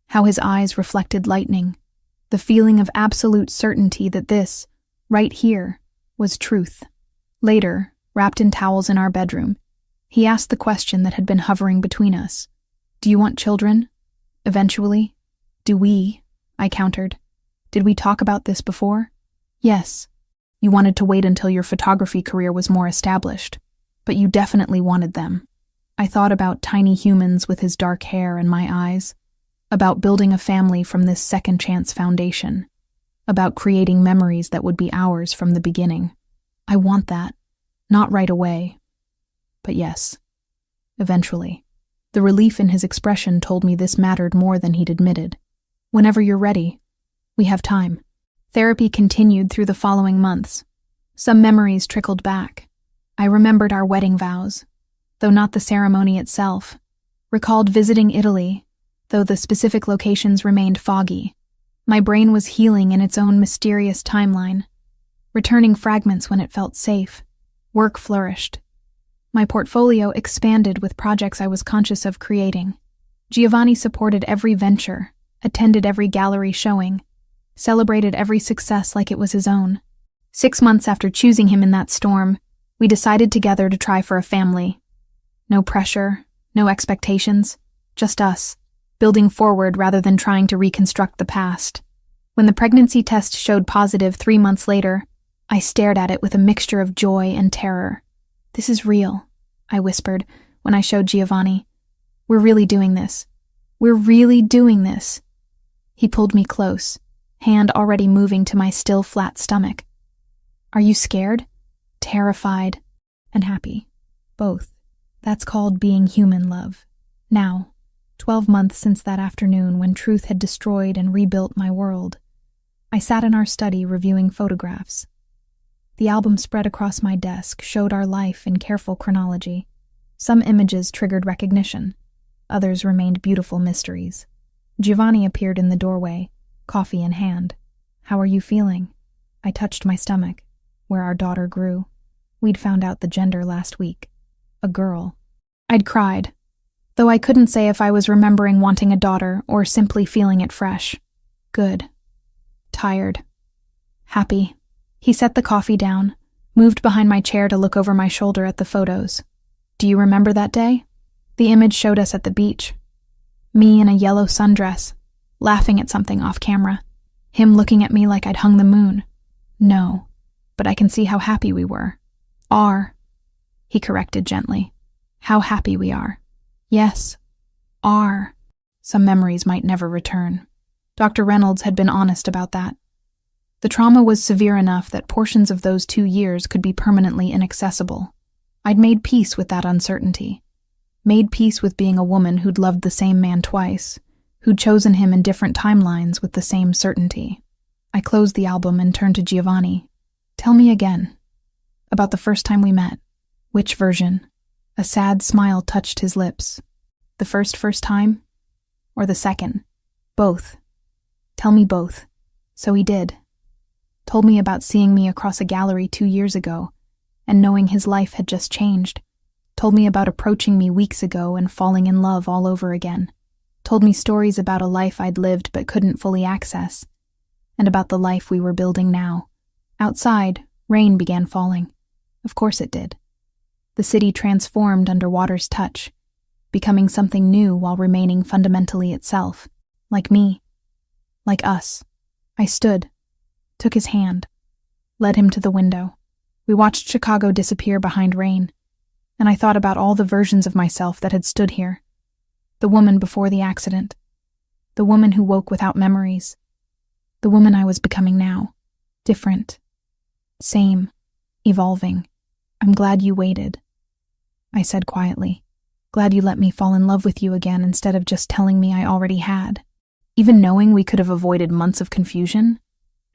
how his eyes reflected lightning, the feeling of absolute certainty that this, right here, was truth. Later, wrapped in towels in our bedroom, he asked the question that had been hovering between us. "Do you want children? Eventually?" "Do we?" I countered. "Did we talk about this before?" "Yes. You wanted to wait until your photography career was more established, but you definitely wanted them." I thought about tiny humans with his dark hair and my eyes, about building a family from this second chance foundation, about creating memories that would be ours from the beginning. I want that. Not right away. But yes, eventually. The relief in his expression told me this mattered more than he'd admitted. "Whenever you're ready. We have time." Therapy continued through the following months. Some memories trickled back. I remembered our wedding vows, though not the ceremony itself. Recalled visiting Italy, though the specific locations remained foggy. My brain was healing in its own mysterious timeline, returning fragments when it felt safe. Work flourished. My portfolio expanded with projects I was conscious of creating. Giovanni supported every venture, attended every gallery showing, celebrated every success like it was his own. 6 months after choosing him in that storm, we decided together to try for a family. No pressure, no expectations, just us, building forward rather than trying to reconstruct the past. When the pregnancy test showed positive 3 months later, I stared at it with a mixture of joy and terror. "This is real," I whispered when I showed Giovanni. "We're really doing this. We're really doing this." He pulled me close, hand already moving to my still flat stomach. "Are you scared, terrified, and happy?" "Both. That's called being human, love." Now, 12 months since that afternoon when truth had destroyed and rebuilt my world, I sat in our study reviewing photographs. The album spread across my desk showed our life in careful chronology. Some images triggered recognition. Others remained beautiful mysteries. Giovanni appeared in the doorway, coffee in hand. "How are you feeling?" I touched my stomach, where our daughter grew. We'd found out the gender last week. A girl. I'd cried, though I couldn't say if I was remembering wanting a daughter or simply feeling it fresh. Good. Tired. Happy. He set the coffee down, moved behind my chair to look over my shoulder at the photos. "Do you remember that day?" The image showed us at the beach. Me in a yellow sundress, laughing at something off camera. Him looking at me like I'd hung the moon. "No, but I can see how happy we were." "Are," he corrected gently. "How happy we are." "Yes, are." Some memories might never return. Dr. Reynolds had been honest about that. The trauma was severe enough that portions of those 2 years could be permanently inaccessible. I'd made peace with that uncertainty. Made peace with being a woman who'd loved the same man twice, who'd chosen him in different timelines with the same certainty. I closed the album and turned to Giovanni. "Tell me again. About the first time we met. Which version?" A sad smile touched his lips. "The first time? Or the second?" "Both. Tell me both." So he did. Told me about seeing me across a gallery 2 years ago, and knowing his life had just changed. Told me about approaching me weeks ago and falling in love all over again. Told me stories about a life I'd lived but couldn't fully access, and about the life we were building now. Outside, rain began falling. Of course it did. The city transformed under water's touch, becoming something new while remaining fundamentally itself. Like me. Like us. I stood, took his hand, led him to the window. We watched Chicago disappear behind rain, and I thought about all the versions of myself that had stood here. The woman before the accident. The woman who woke without memories. The woman I was becoming now. Different. Same. Evolving. "I'm glad you waited," I said quietly. "Glad you let me fall in love with you again instead of just telling me I already had. Even knowing we could have avoided months of confusion.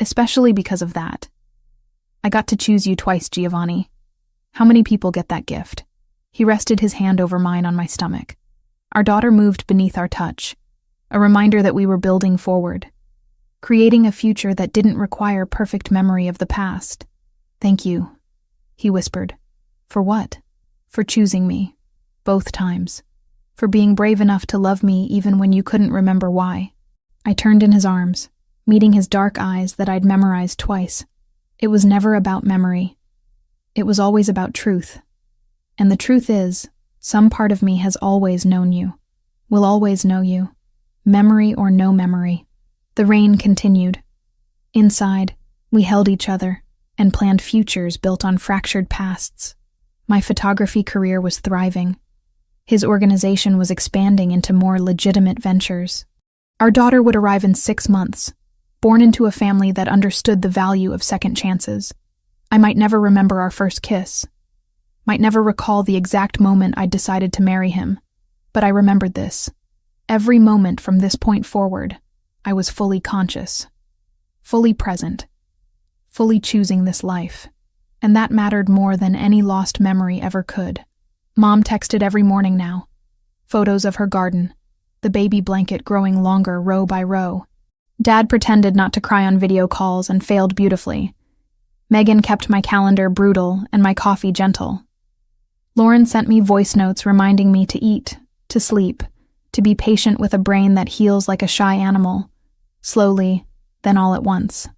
Especially because of that. I got to choose you twice, Giovanni. How many people get that gift?" He rested his hand over mine on my stomach. Our daughter moved beneath our touch, a reminder that we were building forward, creating a future that didn't require perfect memory of the past. "Thank you," he whispered. "For what?" "For choosing me. Both times. For being brave enough to love me even when you couldn't remember why." I turned in his arms, meeting his dark eyes that I'd memorized twice. It was never about memory. It was always about truth. And the truth is, some part of me has always known you, will always know you, memory or no memory. The rain continued. Inside, we held each other and planned futures built on fractured pasts. My photography career was thriving. His organization was expanding into more legitimate ventures. Our daughter would arrive in 6 months, born into a family that understood the value of second chances. I might never remember our first kiss, might never recall the exact moment I decided to marry him, but I remembered this. Every moment from this point forward, I was fully conscious, fully present, fully choosing this life, and that mattered more than any lost memory ever could. Mom texted every morning now, photos of her garden, the baby blanket growing longer row by row. Dad pretended not to cry on video calls and failed beautifully. Megan kept my calendar brutal and my coffee gentle. Lauren sent me voice notes reminding me to eat, to sleep, to be patient with a brain that heals like a shy animal, slowly, then all at once.